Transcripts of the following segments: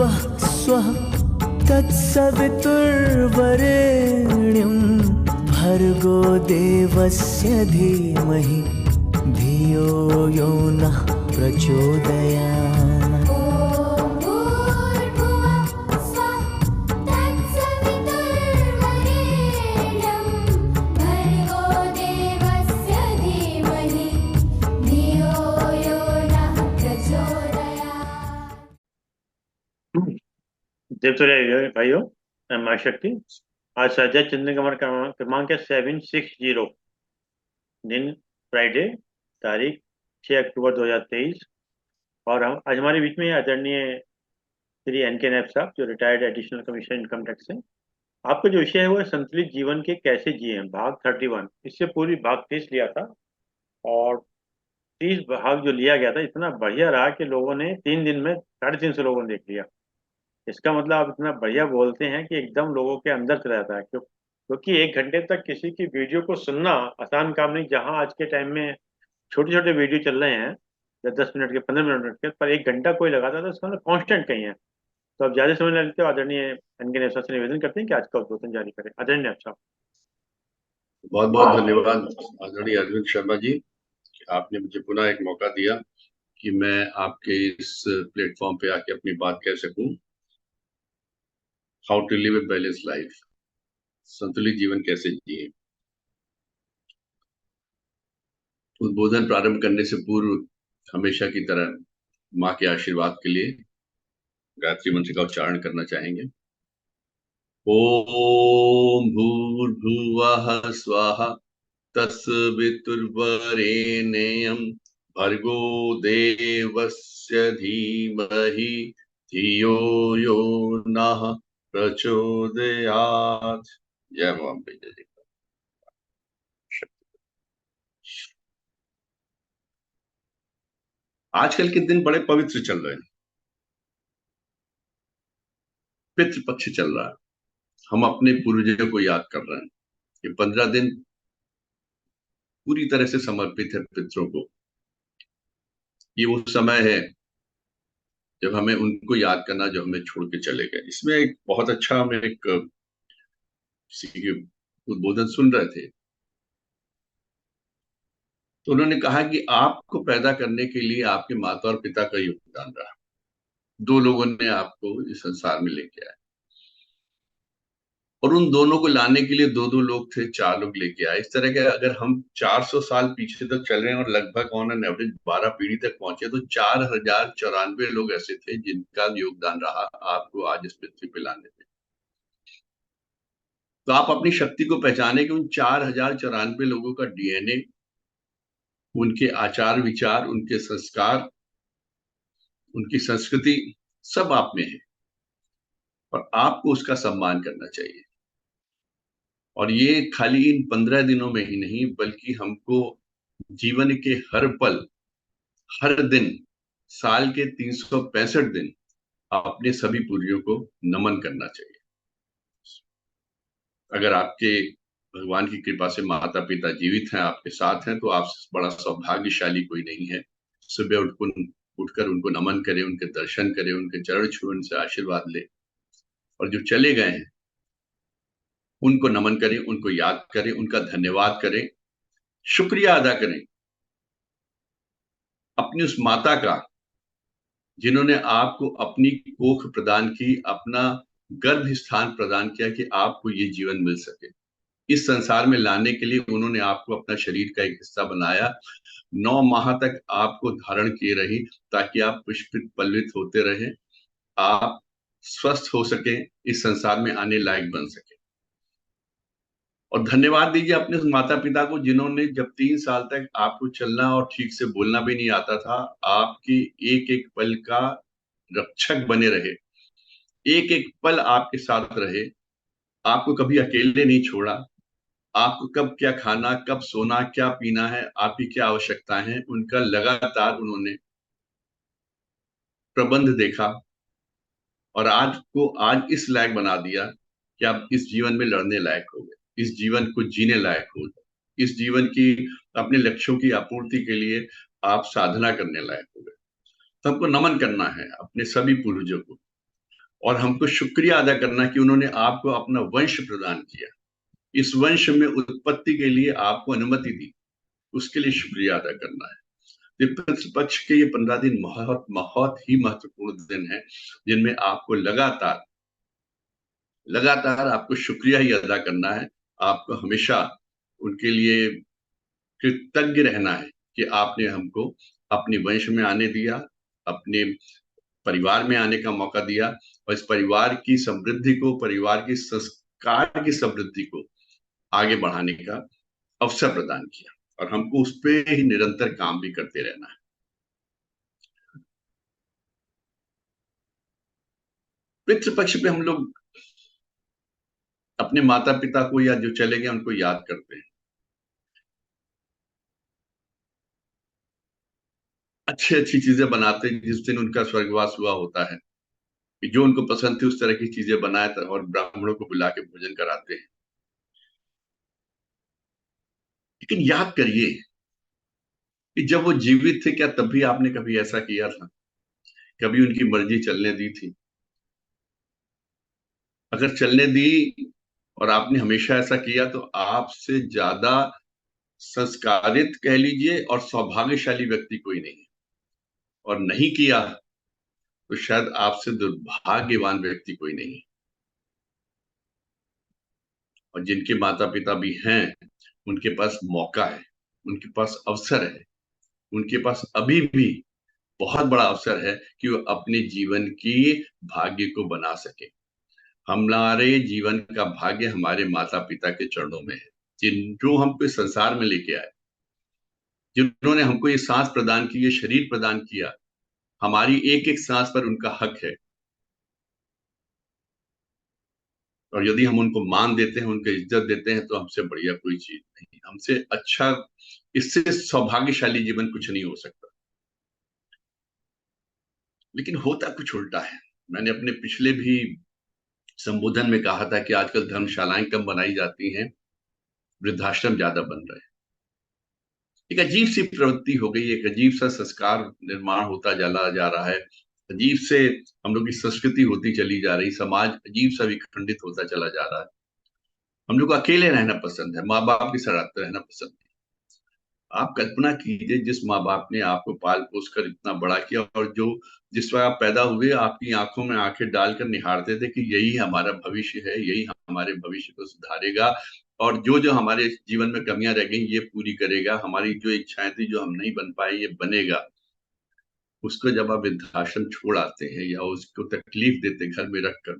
भुवः स्वः तत्सवितुर्वरेण्यं भर्गो देवस्य धीमहि धियो यो नः प्रचोदयात्। देवतुल्य भाइयों, मैं माँ शक्ति। आज साझा चंद्र कमर क्रमांक है 760, दिन फ्राइडे, तारीख 6 अक्टूबर 2023। और हम आज हमारे बीच में आदरणीय श्री एन.के. नायब साहब, जो retired additional commissioner income tax हैं। आपका जो विषय है वो है संतुलित जीवन के कैसे जिए, भाग 31। इससे पूर्वी भाग 30 लिया था, और 30 भाग जो लिया गया था इतना बढ़िया रहा कि लोगों ने 3 दिन में 350 लोगों ने देख लिया। इसका मतलब आप इतना बढ़िया बोलते हैं कि एकदम लोगों के अंदर चला जाता है, क्योंकि 1 घंटे तक किसी की वीडियो को सुनना आसान काम नहीं। जहां आज के टाइम में छोटे छोटे वीडियो चल रहे हैं, 10 10 मिनट के, 15 मिनट के, पर 1 घंटा कोई लगाता है तो उसका मतलब कॉन्स्टेंट कहीं है। तो आप ज्यादा समय लेते हो। आदरणीय एन के नायब साहब से निवेदन करते हैं कि आज का उद्बोधन जारी करें। आदरणीय नायब साहब। बहुत बहुत धन्यवाद आदरणीय अरविंद शर्मा जी, आपने मुझे पुनः एक मौका दिया कि मैं आपके इस प्लेटफॉर्म पे आके अपनी बात कह सकूं। How to live a balance life, संतुलित जीवन कैसे जिए। उद्बोधन प्रारंभ करने से पूर्व हमेशा की तरह माँ के आशीर्वाद के लिए गायत्री मंत्र का उच्चारण करना चाहेंगे। ओम भूर्भुवः स्वः तत्सवितुर्वरेण्यं भर्गो देवस्य धीमहि धियो यो नः प्रचोदयात्। जय अम्बे, जय जय। आजकल के दिन बड़े पवित्र चल रहे हैं, पितृपक्ष चल रहा है। हम अपने पूर्वजों को याद कर रहे हैं। ये 15 दिन पूरी तरह से समर्पित है पितरों को। ये वो समय है जब हमें उनको याद करना जो हमें छोड़ के चले गए। इसमें एक बहुत अच्छा, हम एक किसी के उद्बोधन सुन रहे थे, तो उन्होंने कहा कि आपको पैदा करने के लिए आपके माता और पिता का योगदान रहा। 2 लोगों ने आपको इस संसार में लेके आए, और उन दोनों को लाने के लिए 2 2 लोग थे, 4 लोग लेके आए। इस तरह के अगर हम 400 साल पीछे तक चल रहे हैं और लगभग ऑन एन एवरेज 12 पीढ़ी तक पहुंचे, तो 4094 लोग ऐसे थे जिनका योगदान रहा आपको आज इस पृथ्वी पे लाने में। तो आप अपनी शक्ति को पहचाने कि उन 4094 लोगों का डीएनए, उनके आचार विचार, उनके संस्कार, उनकी संस्कृति सब आप में है, और आपको उसका सम्मान करना चाहिए। और ये खाली इन 15 दिनों में ही नहीं, बल्कि हमको जीवन के हर पल, हर दिन, साल के 365 दिन अपने सभी पूर्वजों को नमन करना चाहिए। अगर आपके भगवान की कृपा से माता पिता जीवित हैं, आपके साथ हैं, तो आप बड़ा सौभाग्यशाली कोई नहीं है। सुबह उठकर उनको नमन करें, उनके दर्शन करें, उनके चरण छुएं, उनसे आशीर्वाद लें। और जो चले गए हैं उनको नमन करें, उनको याद करें, उनका धन्यवाद करें, शुक्रिया अदा करें अपनी उस माता का जिन्होंने आपको अपनी कोख प्रदान की, अपना गर्भ स्थान प्रदान किया कि आपको ये जीवन मिल सके। इस संसार में लाने के लिए उन्होंने आपको अपना शरीर का एक हिस्सा बनाया, 9 माह तक आपको धारण किए रही, ताकि आप पुष्पित पल्वित होते रहें, आप स्वस्थ हो सके, इस संसार में आने लायक बन सके। और धन्यवाद दीजिए अपने माता पिता को जिन्होंने जब 3 साल तक आपको चलना और ठीक से बोलना भी नहीं आता था, आपकी एक एक पल का रक्षक बने रहे, एक एक पल आपके साथ रहे, आपको कभी अकेले नहीं छोड़ा। आपको कब क्या खाना, कब सोना, क्या पीना है, आपकी क्या आवश्यकताएं हैं, उनका लगातार उन्होंने प्रबंध देखा, और आज इस लायक बना दिया कि आप इस जीवन में लड़ने लायक हो गए, इस जीवन को जीने लायक हो गए, इस जीवन की अपने लक्ष्यों की आपूर्ति के लिए आप साधना करने लायक हो गए। तो हमको नमन करना है अपने सभी पूर्वजों को। और हमको शुक्रिया अदा करना कि उन्होंने आपको अपना वंश प्रदान किया, इस वंश में उत्पत्ति के लिए आपको अनुमति दी, उसके लिए शुक्रिया अदा करना है। पितृ पक्ष के ये 15 दिन बहुत बहुत ही महत्वपूर्ण दिन है, जिनमें आपको लगातार लगातार आपको शुक्रिया ही अदा करना है। आपको हमेशा उनके लिए कृतज्ञ रहना है कि आपने हमको अपने वंश में आने दिया, अपने परिवार में आने का मौका दिया, और इस परिवार की समृद्धि को, परिवार की संस्कार की समृद्धि को आगे बढ़ाने का अवसर प्रदान किया, और हमको उस पे ही निरंतर काम भी करते रहना है। पितृपक्ष पे हम लोग अपने माता पिता को या जो चले गए उनको याद करते हैं, अच्छी अच्छी चीजें बनाते हैं। जिस दिन उनका स्वर्गवास हुआ होता है, कि जो उनको पसंद थी उस तरह की चीजें बनाए और ब्राह्मणों को बुला के भोजन कराते हैं। लेकिन याद करिए कि जब वो जीवित थे, क्या तब भी आपने कभी ऐसा किया था? कभी उनकी मर्जी चलने दी थी? अगर चलने दी और आपने हमेशा ऐसा किया, तो आपसे ज्यादा संस्कारित कह लीजिए और सौभाग्यशाली व्यक्ति कोई नहीं है। और नहीं किया तो शायद आपसे दुर्भाग्यवान व्यक्ति कोई नहीं है। और जिनके माता पिता भी हैं, उनके पास मौका है, उनके पास अवसर है, उनके पास अभी भी बहुत बड़ा अवसर है कि वो अपने जीवन की भाग्य को बना सके। हमारे जीवन का भाग्य हमारे माता पिता के चरणों में है, जो हमको इस संसार में लेके आए, जिन्होंने हमको ये सांस प्रदान की, ये शरीर प्रदान किया। हमारी एक एक सांस पर उनका हक है, और यदि हम उनको मान देते हैं, उनको इज्जत देते हैं, तो हमसे बढ़िया कोई चीज नहीं, हमसे अच्छा, इससे सौभाग्यशाली जीवन कुछ नहीं हो सकता। लेकिन होता कुछ उल्टा है। मैंने अपने पिछले भी संबोधन में कहा था कि आजकल धर्मशालाएं कम बनाई जाती हैं, वृद्धाश्रम ज्यादा बन रहे हैं। एक अजीब सी प्रवृत्ति हो गई, एक अजीब सा संस्कार निर्माण होता चला जा रहा है, अजीब से हम लोग की संस्कृति होती चली जा रही, समाज अजीब सा विखंडित होता चला जा रहा है। हम लोग को अकेले रहना पसंद है, माँ बाप के साथ रहना पसंद है। आप कल्पना कीजिए, जिस माँ बाप ने आपको पाल पोस कर इतना बड़ा किया, और जो जिस वक्त आप पैदा हुए आपकी आंखों में आंखें डालकर निहारते थे कि यही हमारा भविष्य है, यही हमारे भविष्य को सुधारेगा, और जो जो हमारे जीवन में कमियां रह गई ये पूरी करेगा, हमारी जो इच्छाएं थी जो हम नहीं बन पाए ये बनेगा, उसको जब आप वृद्धाश्रम छोड़ आते हैं या उसको तकलीफ देते घर में रखकर,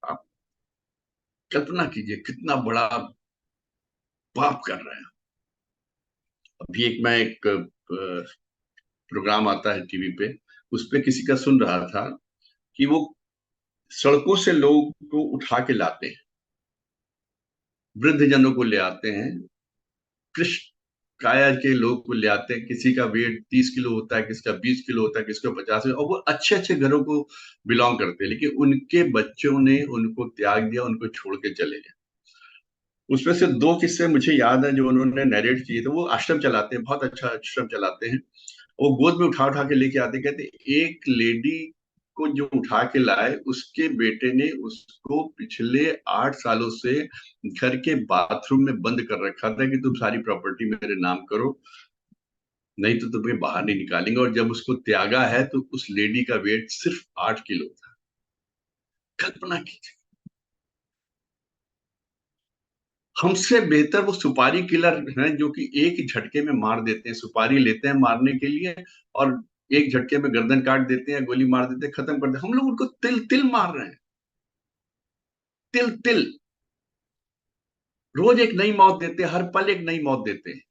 आप कल्पना कीजिए कितना बड़ा पाप कर रहे हैं। अभी एक प्रोग्राम आता है टीवी पे, उस पे किसी का सुन रहा था कि वो सड़कों से लोग को उठा के लाते हैं, वृद्ध जनों को ले आते हैं, कृष्ण काया के लोग को ले आते हैं। किसी का वेट 30 किलो होता है, किसका 20 किलो होता है, किसका 50 किलो, और वो अच्छे अच्छे घरों को बिलोंग करते हैं, लेकिन उनके बच्चों ने उनको त्याग दिया, उनको छोड़ के चले गए। उसमें से 2 किस्से मुझे याद है जो उन्होंने नरेट किए थे। वो आश्रम चलाते हैं, बहुत अच्छा आश्रम चलाते हैं। वो गोद में उठा उठा के लेके आते, कहते एक लेडी को जो उठा के लाए, उसके बेटे ने उसको पिछले 8 सालों से घर के बाथरूम में बंद कर रखा था कि तुम सारी प्रॉपर्टी मेरे नाम करो, नहीं तो तुम्हें बाहर नहीं निकालेंगे। और जब उसको त्यागा है तो उस लेडी का वेट सिर्फ 8 किलो था। कल्पना कीजिए, हमसे बेहतर वो सुपारी किलर हैं जो कि एक ही झटके में मार देते हैं, सुपारी लेते हैं मारने के लिए, और एक झटके में गर्दन काट देते हैं, गोली मार देते हैं, खत्म कर देते हैं। हम लोग उनको तिल तिल मार रहे हैं, तिल तिल। रोज एक नई मौत देते हैं, हर पल एक नई मौत देते हैं।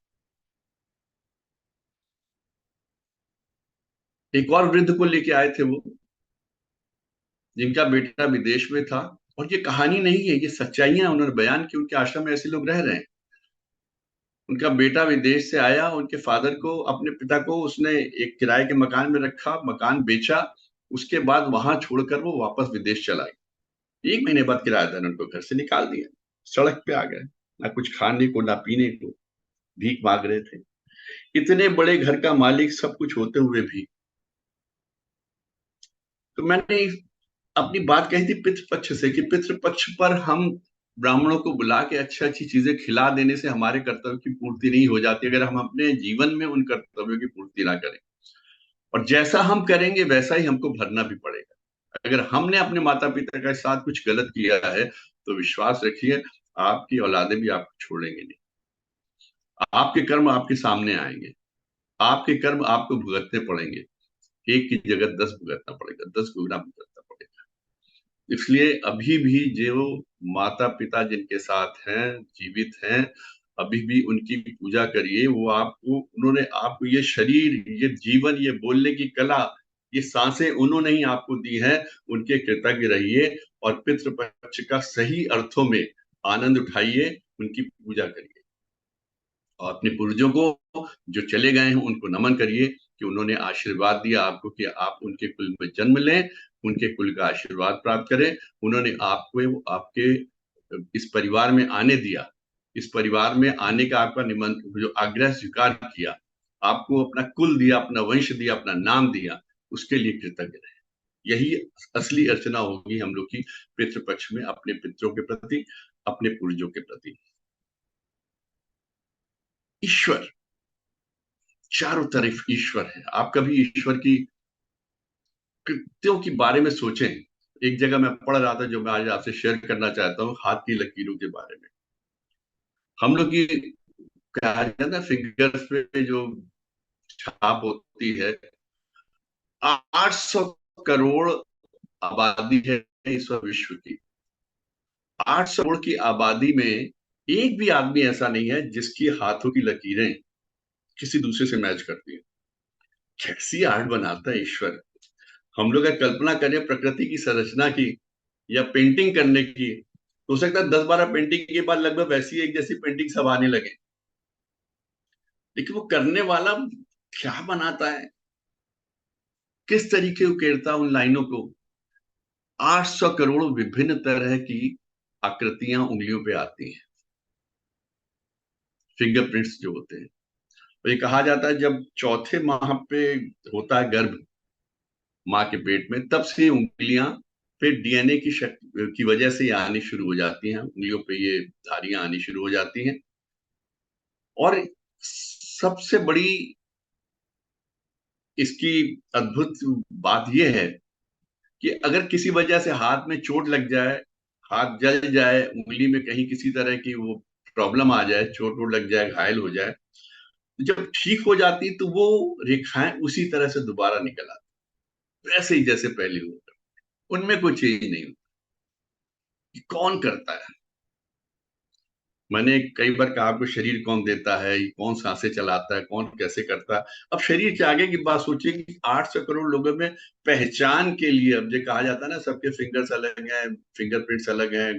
एक और वृद्ध को लेके आए थे वो, जिनका बेटा विदेश में था, और ये कहानी नहीं है, ये सच्चाइयां उन्होंने बयान की। उनके आश्रम में ऐसे लोग रह रहे हैं। उनका बेटा विदेश से आया, उनके फादर को, अपने पिता को उसने एक किराए के मकान में रखा, मकान बेचा, उसके बाद वहां छोड़कर वो वापस विदेश चला गया। 1 महीने बाद किराएदार ने उनको घर से निकाल दिया, सड़क पे आ गए, ना कुछ खाने को ना पीने को, भीख मांग रहे थे। इतने बड़े घर का मालिक सब कुछ होते हुए भी। तो मैंने अपनी बात कही थी पितृपक्ष से कि पितृपक्ष पर हम ब्राह्मणों को बुला के अच्छी अच्छी चीजें खिला देने से हमारे कर्तव्य की पूर्ति नहीं हो जाती अगर हम अपने जीवन में उन कर्तव्यों की पूर्ति ना करें। और जैसा हम करेंगे वैसा ही हमको भरना भी पड़ेगा। अगर हमने अपने माता पिता के साथ कुछ गलत किया है तो विश्वास रखिए आपकी औलादे भी आपको छोड़ेंगे नहीं। आपके कर्म आपके सामने आएंगे, आपके कर्म आपको भुगतने पड़ेंगे। एक की जगह 10 भुगतना पड़ेगा, 10 गुना भुगतना पड़ेगा। इसलिए अभी भी जो माता पिता जिनके साथ हैं, जीवित हैं, अभी भी उनकी पूजा करिए। वो आपको, उन्होंने आपको ये शरीर, ये जीवन, ये बोलने की कला, ये सांसें उन्होंने ही आपको दी हैं। उनके कृतज्ञ रहिए और पितृपक्ष का सही अर्थों में आनंद उठाइए, उनकी पूजा करिए और अपने पूर्वजों को जो चले गए हैं उनको नमन करिए कि उन्होंने आशीर्वाद दिया आपको कि आप उनके कुल में जन्म लें, उनके कुल का आशीर्वाद प्राप्त करें। उन्होंने आपको आपके इस परिवार में आने दिया, इस परिवार में आने का आपका निमंत्रण, जो आग्रह स्वीकार किया, आपको अपना कुल दिया, अपना वंश दिया, अपना नाम दिया, उसके लिए कृतज्ञ रहे। यही असली अर्चना होगी हम लोग की पितृपक्ष में, अपने पितरों के प्रति, अपने पूर्वजों के प्रति। ईश्वर, चारों तरफ ईश्वर है। आप कभी ईश्वर की कृत्यों के बारे में सोचें। एक जगह मैं पढ़ रहा था जो मैं आज आपसे शेयर करना चाहता हूँ, हाथ की लकीरों के बारे में। हम लोग की कहा जाता है ना, फिंगर्स पे जो छाप होती है, 800 करोड़ आबादी है इस विश्व की। 800 करोड़ की आबादी में एक भी आदमी ऐसा नहीं है जिसकी हाथों की लकीरें किसी दूसरे से मैच करती है। कैसी आर्ट बनाता है ईश्वर। हम लोग अगर कल्पना करें प्रकृति की संरचना की या पेंटिंग करने की, हो सकता है 10-12 पेंटिंग के बाद लगभग वैसी एक जैसी पेंटिंग सब आने लगे। लेकिन वो करने वाला क्या बनाता है, किस तरीके उकेरता उन लाइनों को। 800 करोड़ विभिन्न तरह की आकृतियां उंगलियों पे आती हैं, फिंगरप्रिंट्स जो होते हैं। तो ये कहा जाता है जब चौथे माह पे होता है गर्भ माँ के पेट में, तब से उंगलियां पे डीएनए की वजह से ये आनी शुरू हो जाती हैं, उंगलियों पे ये धारियां आनी शुरू हो जाती हैं। और सबसे बड़ी इसकी अद्भुत बात यह है कि अगर किसी वजह से हाथ में चोट लग जाए, हाथ जल जाए, उंगली में कहीं किसी तरह की वो प्रॉब्लम आ जाए, चोट वोट लग जाए, घायल हो जाए, तो जब ठीक हो जाती तो वो रेखाएं उसी तरह से दोबारा निकल आती, वैसे ही जैसे पहले हुआ। उनमें कोई चेंज नहीं होती। कौन करता है? मैंने कई बार कहा आपको शरीर कौन देता है, कौन सांसें चलाता है, कौन कैसे करता है। अब शरीर के आगे की बात सोचिए कि 800 करोड़ लोगों में पहचान के लिए, अब जो कहा जाता है ना सबके फिंगर्स अलग हैं, फिंगरप्रिंट्स अलग हैं,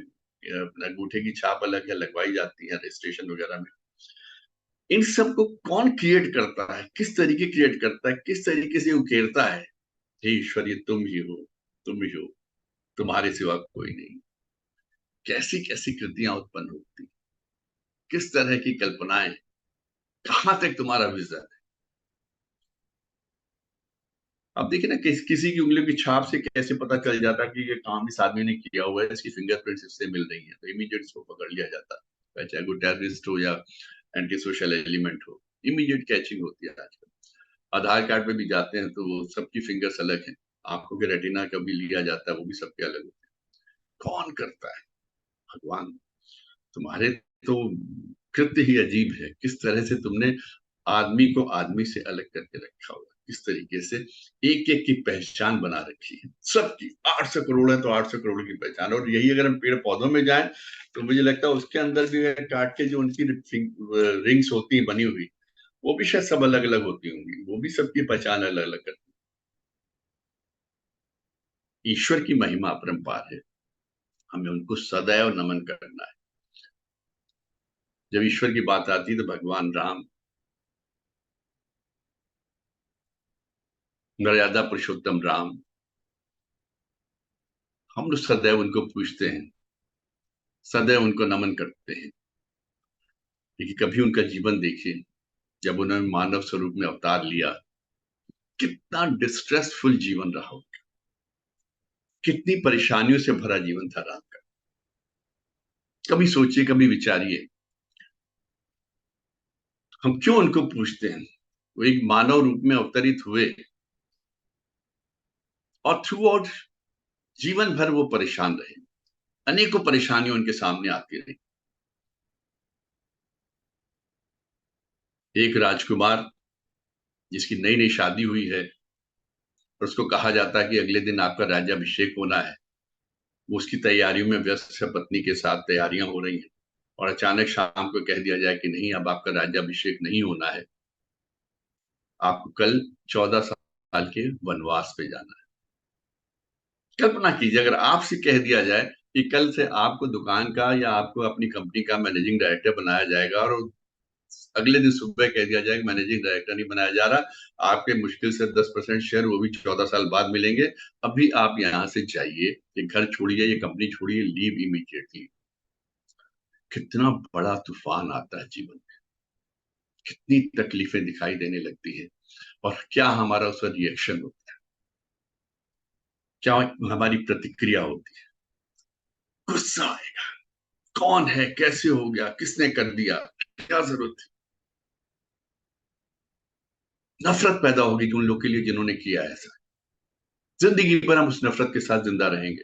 अंगूठे की छाप अलग है, लगवाई जाती है रजिस्ट्रेशन वगैरह में। इन सब को कौन क्रिएट करता है, किस तरीके क्रिएट करता है, किस तरीके से उकेरता है? हे ईश्वर, ये तुम ही हो, तुम ही हो, तुम्हारे सिवा कोई नहीं। कैसी कैसी कृतियां उत्पन्न होती, किस तरह की कल्पनाएं, कहां तक तुम्हारा विजन है। अब देखिए ना, किसी की उंगलियों की छाप से कैसे पता चल जाता कि ये काम इस आदमी ने किया हुआ है, इसकी फिंगरप्रिंट्स इससे मिल रही है, तो इमीडिएट इसको पकड़ लिया जाता है, चाहे वो टेररिस्ट हो या एंटी सोशल एलिमेंट हो। इमीडिएट कैचिंग होती है आजकल। आधार कार्ड पे भी जाते हैं तो वो सबकी फिंगर्स अलग हैं, आंखों के रेटिना का भी लिया जाता है, वो भी सबके अलग होते हैं। कौन करता है? भगवान। तुम्हारे तो कृत्य ही अजीब है, किस तरह से तुमने आदमी को आदमी से अलग करके रखा हुआ, किस तरीके से एक एक की पहचान बना रखी है सबकी। 800 करोड़ है तो 800 करोड़ की पहचान। और यही अगर हम पेड़ पौधों में जाएं तो मुझे लगता है उसके अंदर भी काट के जो उनकी रिंग्स होती है बनी हुई, वो भी शायद सब अलग अलग होती होंगी, वो भी सबकी पहचान अलग अलग करती है। ईश्वर की महिमा अपरंपार है, हमें उनको सदैव नमन करना है। जब ईश्वर की बात आती है तो भगवान राम, मर्यादा पुरुषोत्तम राम, हम लोग सदैव उनको पूछते हैं, सदैव उनको नमन करते हैं। लेकिन कभी उनका जीवन देखिए, जब उन्होंने मानव स्वरूप में अवतार लिया, कितना डिस्ट्रेसफुल जीवन रहा होगा। कितनी परेशानियों से भरा जीवन था राम का। कभी सोचिए, कभी विचारिए, हम क्यों उनको पूछते हैं। वो एक मानव रूप में अवतरित हुए और थ्रू आउट जीवन भर वो परेशान रहे, अनेकों परेशानियां उनके सामने आती रही। एक राजकुमार जिसकी नई नई शादी हुई है और उसको कहा जाता है कि अगले दिन आपका राज्याभिषेक होना है, वो उसकी तैयारियों में व्यस्त है, पत्नी के साथ तैयारियां हो रही हैं, और अचानक शाम को कह दिया जाए कि नहीं, अब आपका राज्याभिषेक नहीं होना है, आपको कल 14 साल के वनवास पे जाना है। कल्पना कीजिए अगर आपसे कह दिया जाए कि कल से आपको दुकान का या आपको अपनी कंपनी का मैनेजिंग डायरेक्टर बनाया जाएगा, और अगले दिन सुबह कह दिया जाए मैनेजिंग डायरेक्टर नहीं बनाया जा रहा, आपके मुश्किल से 10% शेयर वो भी 14 साल बाद मिलेंगे, अभी आप यहां से जाइए, ये घर छोड़िए, ये कंपनी छोड़िए, लीव इमीडिएटली। कितना बड़ा तूफान आता है जीवन में, कितनी तकलीफें दिखाई देने लगती है, और क्या हमारा उस पर रिएक्शन होता है, क्या हमारी प्रतिक्रिया होती है। गुस्सा आएगा, कौन है, कैसे हो गया, किसने कर दिया, क्या जरूरत थी। नफरत पैदा होगी उन लोग के लिए जिन्होंने किया ऐसा। जिंदगी भर हम उस नफरत के साथ जिंदा रहेंगे।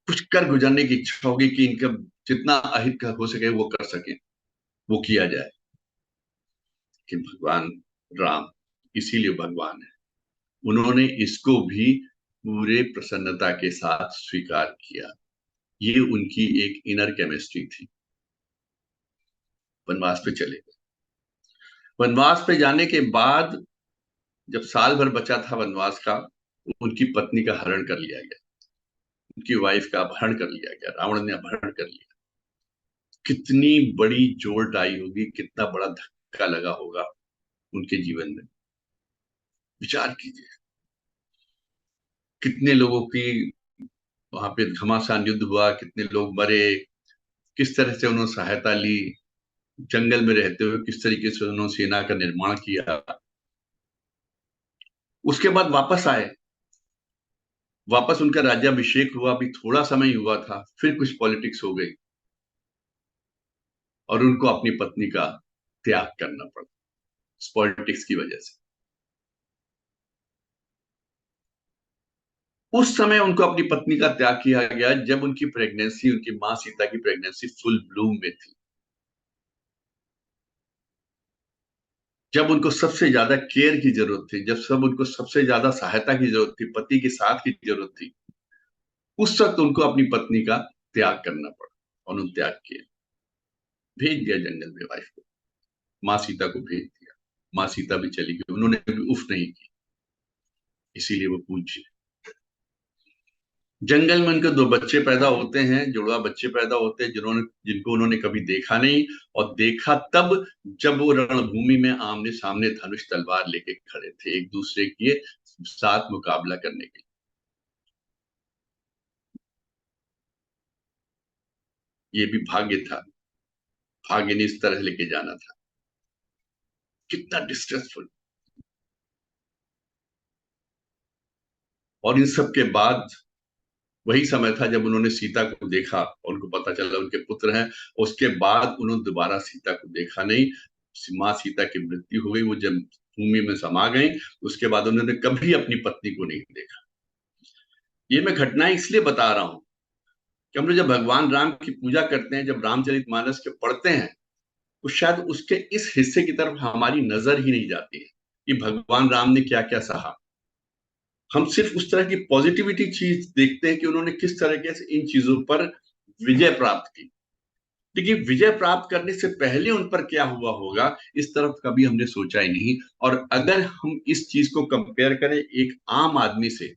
कुछ कर गुजरने की इच्छा होगी कि इनका जितना अहित हो सके वो कर सके, वो किया जाए। कि भगवान राम इसीलिए भगवान है, उन्होंने इसको भी पूरे प्रसन्नता के साथ स्वीकार किया। ये उनकी एक इनर केमिस्ट्री थी। वनवास पे चले गए। वनवास पे जाने के बाद जब साल भर बचा था वनवास का, उनकी पत्नी का हरण कर लिया गया, उनकी वाइफ का अपहरण कर लिया गया, रावण ने अपहरण कर लिया। कितनी बड़ी चोट आई होगी, कितना बड़ा धक्का लगा होगा उनके जीवन में। विचार कीजिए, कितने लोगों की वहां पे घमासान युद्ध हुआ, कितने लोग मरे, किस तरह से उन्होंने सहायता ली, जंगल में रहते हुए किस तरीके से उन्होंने सेना का निर्माण किया। उसके बाद वापस आए, वापस उनका राज्याभिषेक हुआ, अभी थोड़ा समय हुआ था, फिर कुछ पॉलिटिक्स हो गई और उनको अपनी पत्नी का त्याग करना पड़ा पॉलिटिक्स की वजह से। उस समय उनको अपनी पत्नी का त्याग किया गया जब उनकी प्रेगनेंसी, उनकी मां सीता की प्रेगनेंसी फुल ब्लूम में थी, जब उनको सबसे ज्यादा केयर की जरूरत थी, जब सब उनको सबसे ज्यादा सहायता की जरूरत थी, पति के साथ की जरूरत थी, उस वक्त उनको अपनी पत्नी का त्याग करना पड़ा। और उन्होंने त्याग किया, भेज दिया जंगल में वाइफ को, मां सीता को भेज दिया। मां सीता भी चली गई, उन्होंने भी उफ नहीं की। इसीलिए वो पूज्य। जंगल में उनके 2 बच्चे पैदा होते हैं, जुड़वा बच्चे पैदा होते हैं, जिनको उन्होंने कभी देखा नहीं, और देखा तब जब वो रणभूमि में आमने सामने धनुष तलवार लेके खड़े थे, एक दूसरे के साथ मुकाबला करने के लिए। ये भी भाग्य था, भाग्य ने इस तरह लेके जाना था। कितना डिस्ट्रेसफुल। और इन सब के बाद वही समय था जब उन्होंने सीता को देखा और उनको पता चला उनके पुत्र हैं। उसके बाद उन्होंने दोबारा सीता को देखा नहीं। माँ सीता की मृत्यु हो गई, वो जब भूमि में समा गई, उसके बाद उन्होंने कभी अपनी पत्नी को नहीं देखा। ये मैं घटनाएं इसलिए बता रहा हूं कि हम लोग जब भगवान राम की पूजा करते हैं, जब रामचरितमानस के पढ़ते हैं, तो शायद उसके इस हिस्से की तरफ हमारी नजर ही नहीं जाती है कि भगवान राम ने क्या क्या सहा। हम सिर्फ उस तरह की पॉजिटिविटी चीज देखते हैं कि उन्होंने किस तरीके से इन चीजों पर विजय प्राप्त की, लेकिन विजय प्राप्त करने से पहले उन पर क्या हुआ होगा, इस तरफ कभी हमने सोचा ही नहीं। और अगर हम इस चीज को कंपेयर करें एक आम आदमी से,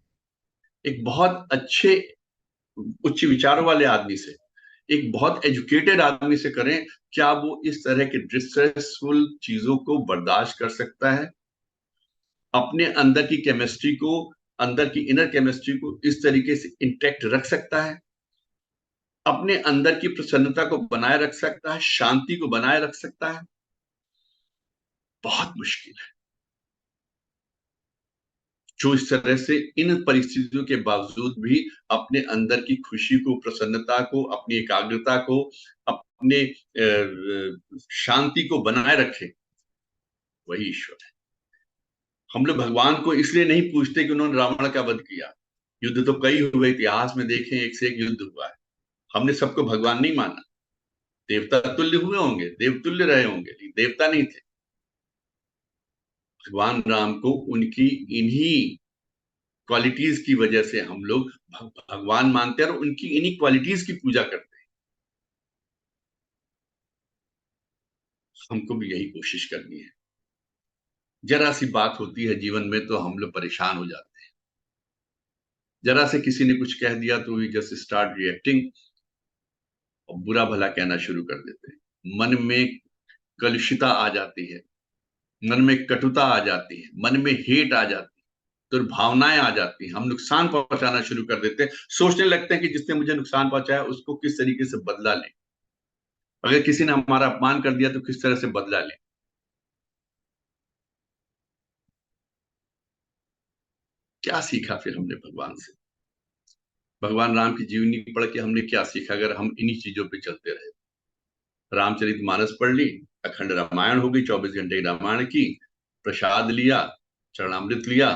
एक बहुत अच्छे उच्च विचारों वाले आदमी से, एक बहुत एजुकेटेड आदमी से करें, क्या वो इस तरह के डिस्ट्रेसफुल चीजों को बर्दाश्त कर सकता है? अपने अंदर की केमिस्ट्री को, अंदर की इनर केमिस्ट्री को इस तरीके से इंटैक्ट रख सकता है? अपने अंदर की प्रसन्नता को बनाए रख सकता है, शांति को बनाए रख सकता है? बहुत मुश्किल है। जो इस तरह से इन परिस्थितियों के बावजूद भी अपने अंदर की खुशी को, प्रसन्नता को, अपनी एकाग्रता को, अपने शांति को बनाए रखे, वही ईश्वर है। हम लोग भगवान को इसलिए नहीं पूछते कि उन्होंने रावण का वध किया। युद्ध तो कई हुए, इतिहास में देखें, एक से एक युद्ध हुआ है। हमने सबको भगवान नहीं माना। देवता तुल्य हुए होंगे, देवतुल्य रहे होंगे, लेकिन देवता नहीं थे। भगवान राम को उनकी इन्हीं क्वालिटीज की वजह से हम लोग भगवान मानते हैं और उनकी इन्हीं क्वालिटीज की पूजा करते हैं। हमको भी यही कोशिश करनी है। जरा सी बात होती है जीवन में तो हम लोग परेशान हो जाते हैं। जरा से किसी ने कुछ कह दिया तो वी जस्ट स्टार्ट रिएक्टिंग और बुरा भला कहना शुरू कर देते हैं। मन में कलुषिता आ जाती है, मन में कटुता आ जाती है, मन में हेट आ जाती है, दुर्भावनाएं आ जाती हैं। हम नुकसान पहुंचाना शुरू कर देते हैं, सोचने लगते हैं कि जिसने मुझे नुकसान पहुंचाया उसको किस तरीके से बदला लें। अगर किसी ने हमारा अपमान कर दिया तो किस तरह से बदला लें। क्या सीखा फिर हमने भगवान से? भगवान राम की जीवनी पढ़ के हमने क्या सीखा अगर हम इन्हीं चीजों पे चलते रहे? रामचरितमानस पढ़ ली, अखंड रामायण हो गई, 24 घंटे की रामायण की, प्रसाद लिया, चरणामृत लिया,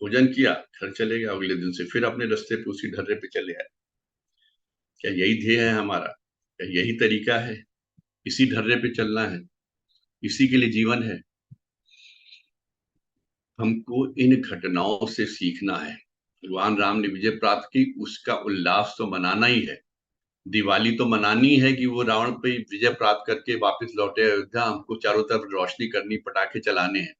भोजन किया, घर चले गए, अगले दिन से फिर अपने रास्ते पे उसी ढर्रे पे चले आए। क्या यही ध्येय है हमारा? क्या यही तरीका है? इसी ढर्रे पे चलना है? इसी के लिए जीवन है? हमको इन घटनाओं से सीखना है। भगवान राम ने विजय प्राप्त की, उसका उल्लास तो मनाना ही है। दिवाली तो मनानी है कि वो रावण पे विजय प्राप्त करके वापस लौटे अयोध्या, हमको चारों तरफ रोशनी करनी, पटाखे चलाने हैं।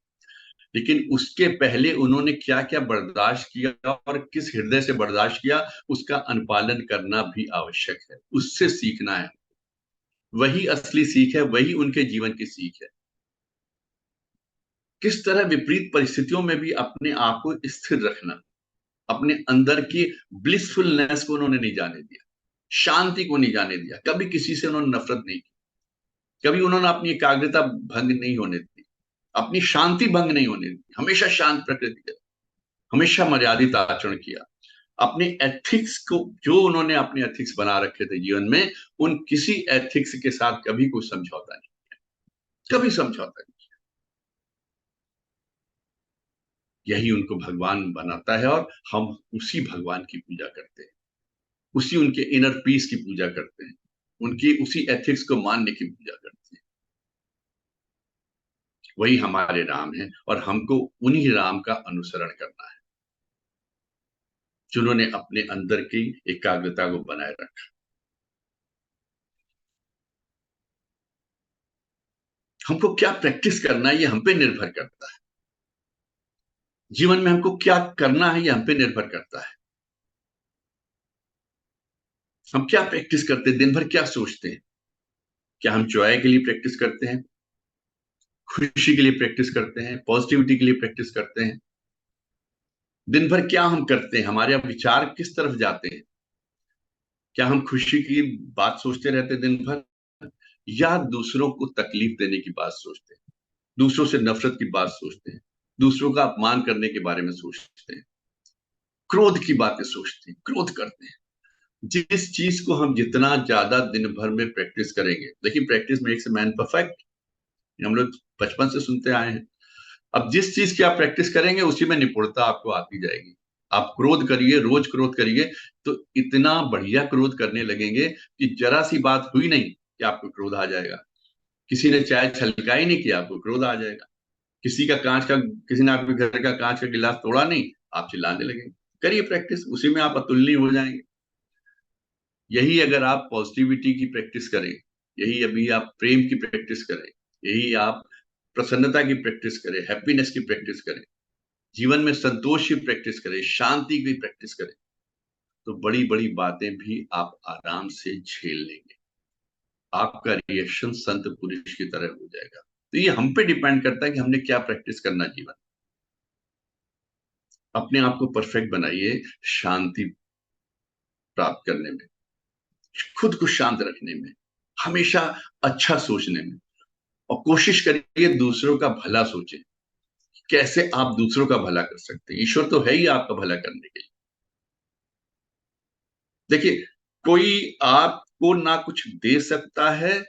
लेकिन उसके पहले उन्होंने क्या क्या बर्दाश्त किया और किस हृदय से बर्दाश्त किया, उसका अनुपालन करना भी आवश्यक है। उससे सीखना है। वही असली सीख है, वही उनके जीवन की सीख है। किस तरह विपरीत परिस्थितियों में भी अपने आप को स्थिर रखना, अपने अंदर की ब्लिसफुलनेस को उन्होंने नहीं जाने दिया, शांति को नहीं जाने दिया। कभी किसी से उन्होंने नफरत नहीं की, कभी उन्होंने अपनी एकाग्रता भंग नहीं होने दी, अपनी शांति भंग नहीं होने दी। हमेशा शांत प्रकृति है, हमेशा मर्यादित आचरण किया। अपने एथिक्स को, जो उन्होंने अपने एथिक्स बना रखे थे जीवन में, उन किसी एथिक्स के साथ कभी कोई समझौता नहीं किया, कभी समझौता नहीं। यही उनको भगवान बनाता है और हम उसी भगवान की पूजा करते हैं, उसी उनके इनर पीस की पूजा करते हैं, उनकी उसी एथिक्स को मानने की पूजा करते हैं। वही हमारे राम है और हमको उन्हीं राम का अनुसरण करना है जिन्होंने अपने अंदर की एकाग्रता को बनाए रखा। हमको क्या प्रैक्टिस करना है ये हम पे निर्भर करता है। जीवन में हमको क्या करना है ये हम पे निर्भर करता है। हम क्या प्रैक्टिस करते हैं, दिन भर क्या सोचते हैं? क्या हम जॉय के लिए प्रैक्टिस करते हैं, खुशी के लिए प्रैक्टिस करते हैं, पॉजिटिविटी के लिए प्रैक्टिस करते हैं? दिन भर क्या हम करते हैं, हमारे विचार किस तरफ जाते हैं? क्या हम खुशी की बात सोचते रहते हैं दिन भर, या दूसरों को तकलीफ देने की बात सोचते हैं, दूसरों से नफरत की बात सोचते हैं, दूसरों का अपमान करने के बारे में सोचते हैं, क्रोध की बातें सोचते हैं, क्रोध करते हैं? जिस चीज को हम जितना ज्यादा दिन भर में प्रैक्टिस करेंगे, देखिए practice makes a man perfect, हम लोग बचपन से सुनते आए हैं। अब जिस चीज की आप प्रैक्टिस करेंगे उसी में निपुणता आपको आती जाएगी। आप क्रोध करिए, रोज क्रोध करिए, तो इतना बढ़िया क्रोध करने लगेंगे कि जरा सी बात हुई नहीं कि आपको क्रोध आ जाएगा। किसी ने चाय छलकाई नहीं किया, आपको क्रोध आ जाएगा। किसी ने आपके घर का कांच का गिलास तोड़ा नहीं, आप चिल्लाने लगेंगे। करिए प्रैक्टिस, उसी में आप अतुलनीय हो जाएंगे। यही अगर आप पॉजिटिविटी की प्रैक्टिस करें, यही अभी आप प्रेम की प्रैक्टिस करें, यही आप प्रसन्नता की प्रैक्टिस करें, हैप्पीनेस की प्रैक्टिस करें, जीवन में संतोष की प्रैक्टिस करें, शांति की प्रैक्टिस करें, तो बड़ी बड़ी बातें भी आप आराम से झेल लेंगे। आपका रिएक्शन संत पुरुष की तरह हो जाएगा। तो ये हम पे डिपेंड करता है कि हमने क्या प्रैक्टिस करना जीवन। अपने आप को परफेक्ट बनाइए शांति प्राप्त करने में, खुद को शांत रखने में, हमेशा अच्छा सोचने में, और कोशिश करिए दूसरों का भला सोचें। कैसे आप दूसरों का भला कर सकते हैं। ईश्वर तो है ही आपका भला करने के लिए। देखिए, कोई आपको ना कुछ दे सकता है,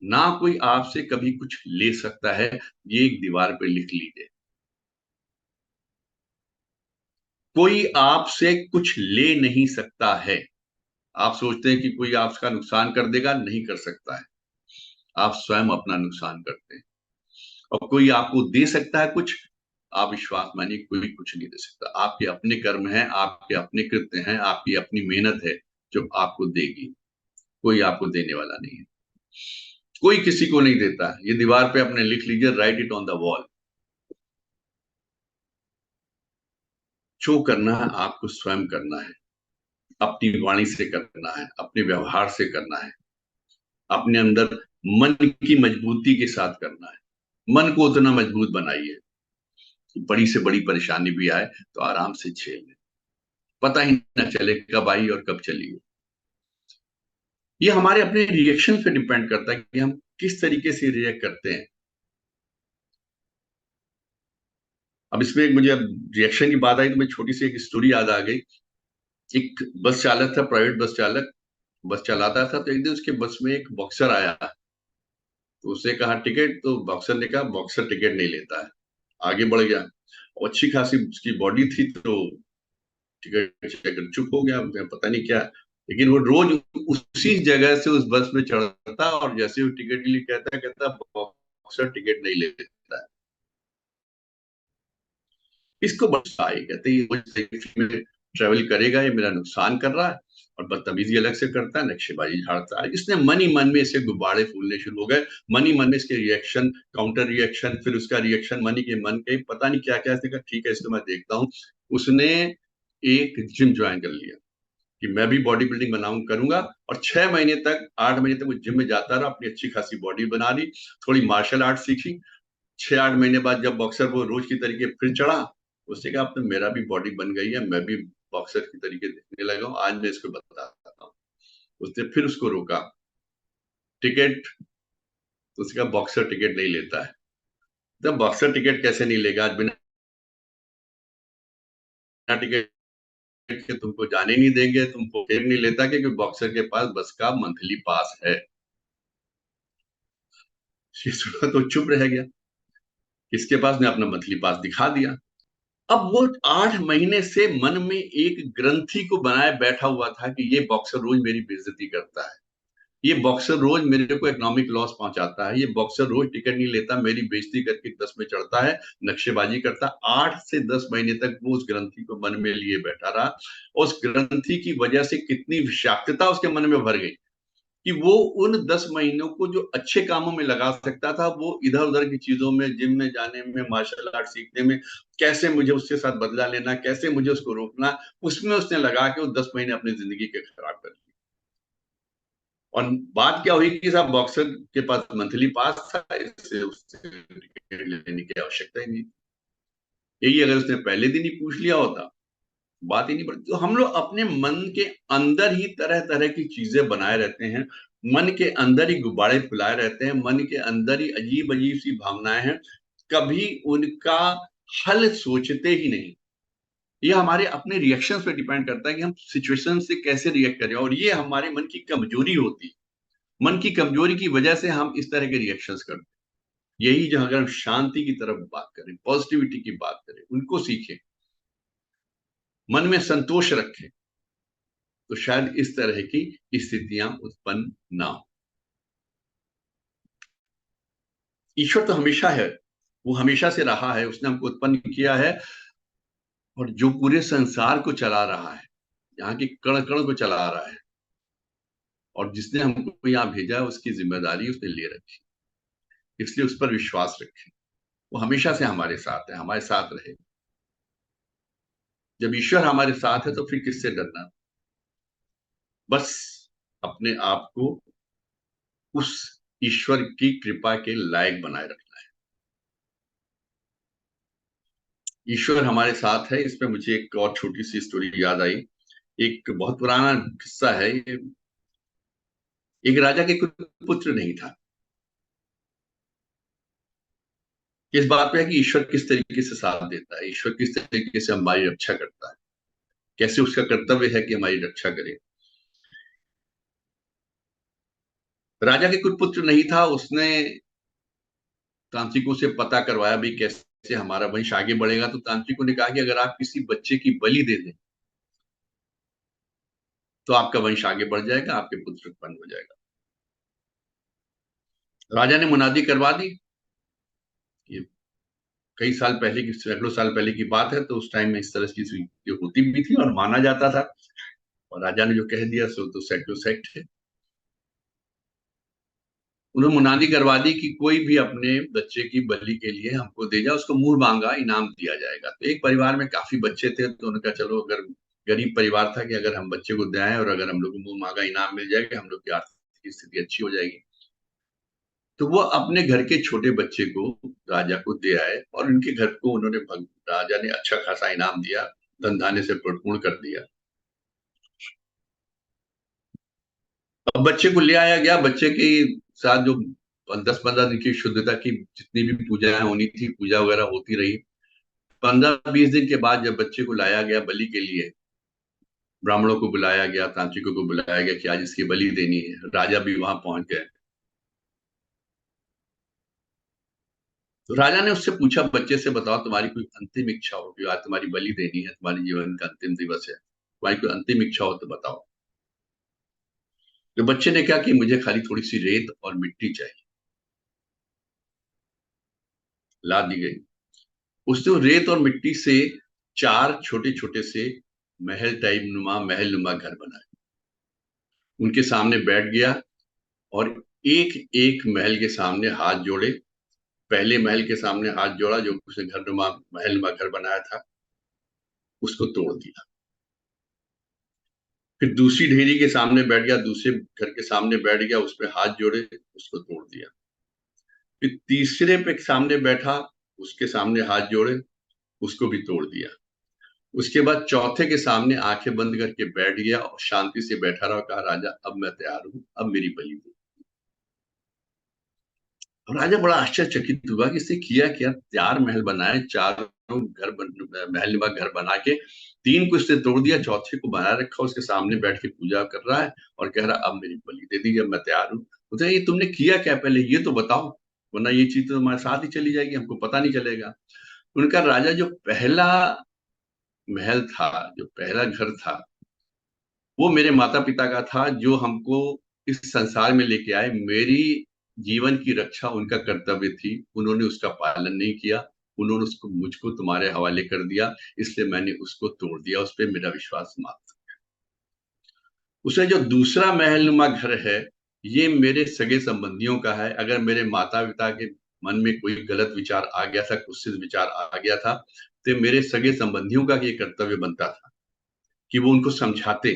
ना कोई आपसे कभी कुछ ले सकता है। ये एक दीवार पे लिख लीजिए। कोई आपसे कुछ ले नहीं सकता है। आप सोचते हैं कि कोई आपका नुकसान कर देगा, नहीं कर सकता है। आप स्वयं अपना नुकसान करते हैं। और कोई आपको दे सकता है कुछ, आप विश्वास मानिए कोई कुछ नहीं दे सकता। आपके अपने कर्म हैं, आपके अपने कृत्य हैं, आपकी अपनी मेहनत है जो आपको देगी। कोई आपको देने वाला नहीं है। कोई किसी को नहीं देता है। ये दीवार पे अपने लिख लीजिए, right it on the wall. जो करना है आपको स्वयं करना है। अपनी वाणी से करना है, अपने व्यवहार से करना है, अपने अंदर मन की मजबूती के साथ करना है। मन को उतना मजबूत बनाइए कि बड़ी से बड़ी परेशानी भी आए तो आराम से झेल ले, पता ही ना चले कब आई और कब चली गई। ये हमारे अपने रिएक्शन पे डिपेंड करता है कि हम किस तरीके से रिएक्ट करते हैं। अब इसमें मुझे रिएक्शन की बात आई तो मैं छोटी सी एक स्टोरी याद आ गई। एक बस चालक था, प्राइवेट बस चालक, बस चलाता था। तो एक दिन उसके बस में एक बॉक्सर आया, तो उसने कहा टिकट, तो बॉक्सर ने कहा बॉक्सर टिकट नहीं लेता है। आगे बढ़ गया, और अच्छी खासी उसकी बॉडी थी, तो टिकट चेकर चुप हो गया, पता नहीं क्या। लेकिन वो रोज उसी जगह से उस बस में चढ़ता, और जैसे वो टिकट के लिए कहता कहता बॉक्सर टिकट नहीं लेता है। इसको बस आए, कहते ये में ट्रेवल करेगा, ये मेरा नुकसान कर रहा है, और बदतमीजी अलग से करता है, नक्शेबाजी झाड़ता है। इसने मन ही मन में इसके गुब्बारे फूलने शुरू हो गए। मन ही मन में इसके रिएक्शन, काउंटर रिएक्शन, फिर उसका रिएक्शन मन ही के मन के, पता नहीं क्या क्या। इसने कहा ठीक है, इसको मैं देखता हूँ। उसने एक जिम ज्वाइन कर लिया कि मैं भी बॉडी बिल्डिंग बनाऊं करूंगा। और 6 महीने तक, 8 महीने तक वो जिम में जाता रहा, अपनी अच्छी खासी बॉडी बना ली, थोड़ी मार्शल आर्ट सीखी। 6-8 महीने बाद जब बॉक्सर वो रोज की तरीके फिर चढ़ा, उसने कहा अब तो मेरा भी बॉडी बन गई है, मैं भी बॉक्सर की तरीके दिखने लगा हूँ, आज मैं इसको बताता हूँ। उसने फिर उसको रोका, टिकट, तो उसने कहा बॉक्सर टिकट नहीं लेता है। तब बॉक्सर टिकट कैसे नहीं लेगा, आज बिना टिकट के तुमको जाने नहीं देंगे, तुमको फिर नहीं लेता, क्योंकि बॉक्सर के पास बस का मंथली पास है। ये सुना तो चुप रह गया। किसके पास? ने अपना मंथली पास दिखा दिया। अब वो 8 महीने से मन में एक ग्रंथि को बनाए बैठा हुआ था कि ये बॉक्सर रोज मेरी बेइज्जती करता है, ये बॉक्सर रोज मेरे को इकोनॉमिक लॉस पहुंचाता है, ये बॉक्सर रोज टिकट नहीं लेता, मेरी बेइज्जती करके 10 में चढ़ता है, नक्शेबाजी करता। 8 से 10 महीने तक वो उस ग्रंथि को मन में लिए बैठा रहा। उस ग्रंथि की वजह से कितनी विषाक्तता उसके मन में भर गई कि वो उन 10 महीनों को जो अच्छे कामों में लगा सकता था, वो इधर उधर की चीजों में, जिम में जाने में, मार्शल आर्ट सीखने में, कैसे मुझे उसके साथ बदला लेना, कैसे मुझे उसको रोकना, उसमें उसने लगा के वो 10 महीने अपनी जिंदगी के खराब कर दिए। और बात क्या हुई कि साहब बॉक्सर के पास मंथली पास था, इससे उससे टिकट लेने की आवश्यकता ही नहीं। यही अगर उसने पहले दिन ही पूछ लिया होता, बात ही नहीं बढ़ती। तो हम लोग अपने मन के अंदर ही तरह तरह की चीजें बनाए रहते हैं, मन के अंदर ही गुब्बारे फुलाए रहते हैं, मन के अंदर ही अजीब अजीब सी भावनाएं हैं, कभी उनका हल सोचते ही नहीं। ये हमारे अपने रिएक्शंस पे डिपेंड करता है कि हम सिचुएशन से कैसे रिएक्ट करें, और ये हमारे मन की कमजोरी होती है। मन की कमजोरी की वजह से हम इस तरह के रिएक्शंस करते हैं। यही जो, अगर हम शांति की तरफ बात करें, पॉजिटिविटी की बात करें, उनको सीखें, मन में संतोष रखें, तो शायद इस तरह की स्थितियां उत्पन्न ना हो। ईश्वर तो हमेशा है, वो हमेशा से रहा है, उसने हमको उत्पन्न किया है, और जो पूरे संसार को चला रहा है, यहाँ की कण कण को चला रहा है, और जिसने हमको यहाँ भेजा है उसकी जिम्मेदारी उसने ले रखी। इसलिए उस पर विश्वास रखें। वो हमेशा से हमारे साथ है, हमारे साथ रहे। जब ईश्वर हमारे साथ है तो फिर किससे डरना। बस अपने आप को उस ईश्वर की कृपा के लायक बनाए रखना है। ईश्वर हमारे साथ है। इसमें मुझे एक और छोटी सी स्टोरी याद आई। एक बहुत पुराना किस्सा है ये। एक राजा के कोई पुत्र नहीं था। इस बात पे है कि ईश्वर किस तरीके से साथ देता है, ईश्वर किस तरीके से हमारी रक्षा करता है, कैसे उसका कर्तव्य है कि हमारी रक्षा करे। राजा के कुछ पुत्र नहीं था, उसने तांत्रिकों से पता करवाया भी कैसे हमारा वंश आगे बढ़ेगा। तो तांत्रिकों ने कहा कि अगर आप किसी बच्चे की बलि दे दें तो आपका वंश आगे बढ़ जाएगा, आपके पुत्र उत्पन्न हो जाएगा। राजा ने मुनादी करवा दी। ये कई साल पहले की, सैकड़ों साल पहले की बात है, तो उस टाइम में इस तरह की चीजें होती भी थी और माना जाता था। और राजा ने जो कह दिया सो तो सेट है। उन्होंने मुनादी करवा दी कि कोई भी अपने बच्चे की बलि के लिए हमको दे जाए, उसको मुंह मांगा इनाम दिया जाएगा। तो एक परिवार में काफी बच्चे थे, तो उन्होंने कहा चलो, अगर गरीब परिवार था, कि अगर हम बच्चे को दे आए और अगर हम लोग को मुंह मांगा इनाम मिल जाएगा, हम लोग की आर्थिक स्थिति अच्छी हो जाएगी। तो वो अपने घर के छोटे बच्चे को राजा को दे आए और उनके घर को उन्होंने राजा ने अच्छा खासा इनाम दिया, धन धान्य से भरपूर कर दिया। अब बच्चे को ले आया गया। बच्चे के साथ जो 10-15 दिन की शुद्धता की जितनी भी पूजाएं होनी थी, पूजा वगैरह होती रही। 15-20 दिन के बाद जब बच्चे को लाया गया बलि के लिए, ब्राह्मणों को बुलाया गया, तांत्रिकों को बुलाया गया कि आज इसकी बलि देनी है। राजा भी वहां पहुंच गए। तो राजा ने उससे पूछा, बच्चे से, बताओ तुम्हारी कोई अंतिम इच्छा हो, कि आज तुम्हारी बलि देनी है, तुम्हारे जीवन का अंतिम दिवस है, तुम्हारी कोई अंतिम इच्छा हो तो बताओ। तो बच्चे ने कहा कि मुझे खाली थोड़ी सी रेत और मिट्टी चाहिए। ला दी गई। उसने रेत और मिट्टी से 4 छोटे छोटे से महल नुमा घर बनाए। उनके सामने बैठ गया और एक एक महल के सामने हाथ जोड़े। पहले महल के सामने हाथ जोड़ा, जो उसने महल नुमा घर बनाया था, उसको तोड़ दिया। फिर दूसरी ढेरी के सामने बैठ गया, दूसरे घर के सामने बैठ गया, उस पर हाथ जोड़े, उसको तोड़ दिया। फिर तीसरे पे सामने बैठा, उसके सामने हाथ जोड़े, उसको भी तोड़ दिया। उसके बाद चौथे के सामने आंखें बंद करके बैठ गया और शांति से बैठा रहा, कहा राजा अब मैं तैयार हूं, अब मेरी बलि दो। और राजा बड़ा आश्चर्यचकित हुआ कि इसने किया क्या। 4 महल बनाए, चारों महल निवा घर बना के 3 को इसने तोड़ दिया, चौथे को बनाए रखा, उसके सामने बैठ के पूजा कर रहा है और कह रहा अब मेरी बलि दे दीजिए, मैं तैयार हूँ। बोलते ये तुमने किया क्या, पहले ये तो बताओ, वरना ये चीज तो तुम्हारे साथ ही चली जाएगी, हमको पता नहीं चलेगा। उनका राजा, जो पहला महल था, जो पहला घर था, वो मेरे माता पिता का था, जो हमको इस संसार में लेके आए। मेरी जीवन की रक्षा उनका कर्तव्य थी, उन्होंने उसका पालन नहीं किया, उन्होंने उसको मुझको तुम्हारे हवाले कर दिया, इसलिए मैंने उसको तोड़ दिया, उस पर मेरा विश्वास समाप्त। उसे जो दूसरा महलनुमा घर है, ये मेरे सगे संबंधियों का है। अगर मेरे माता पिता के मन में कोई गलत विचार आ गया था, कुत्सित विचार आ गया था, तो मेरे सगे संबंधियों का ये कर्तव्य बनता था कि वो उनको समझाते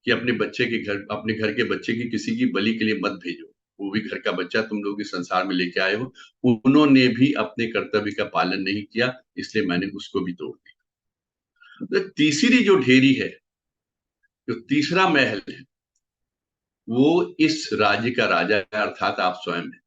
कि अपने घर के बच्चे की किसी की बलि के लिए मत भेजो, वो भी घर का बच्चा तुम लोग इस संसार में लेके आए हो। उन्होंने भी अपने कर्तव्य का पालन नहीं किया, इसलिए मैंने उसको भी तोड़ दिया। तो तीसरी जो ढेरी है, जो तीसरा महल है, वो इस राज्य का राजा है, अर्थात आप स्वयं है।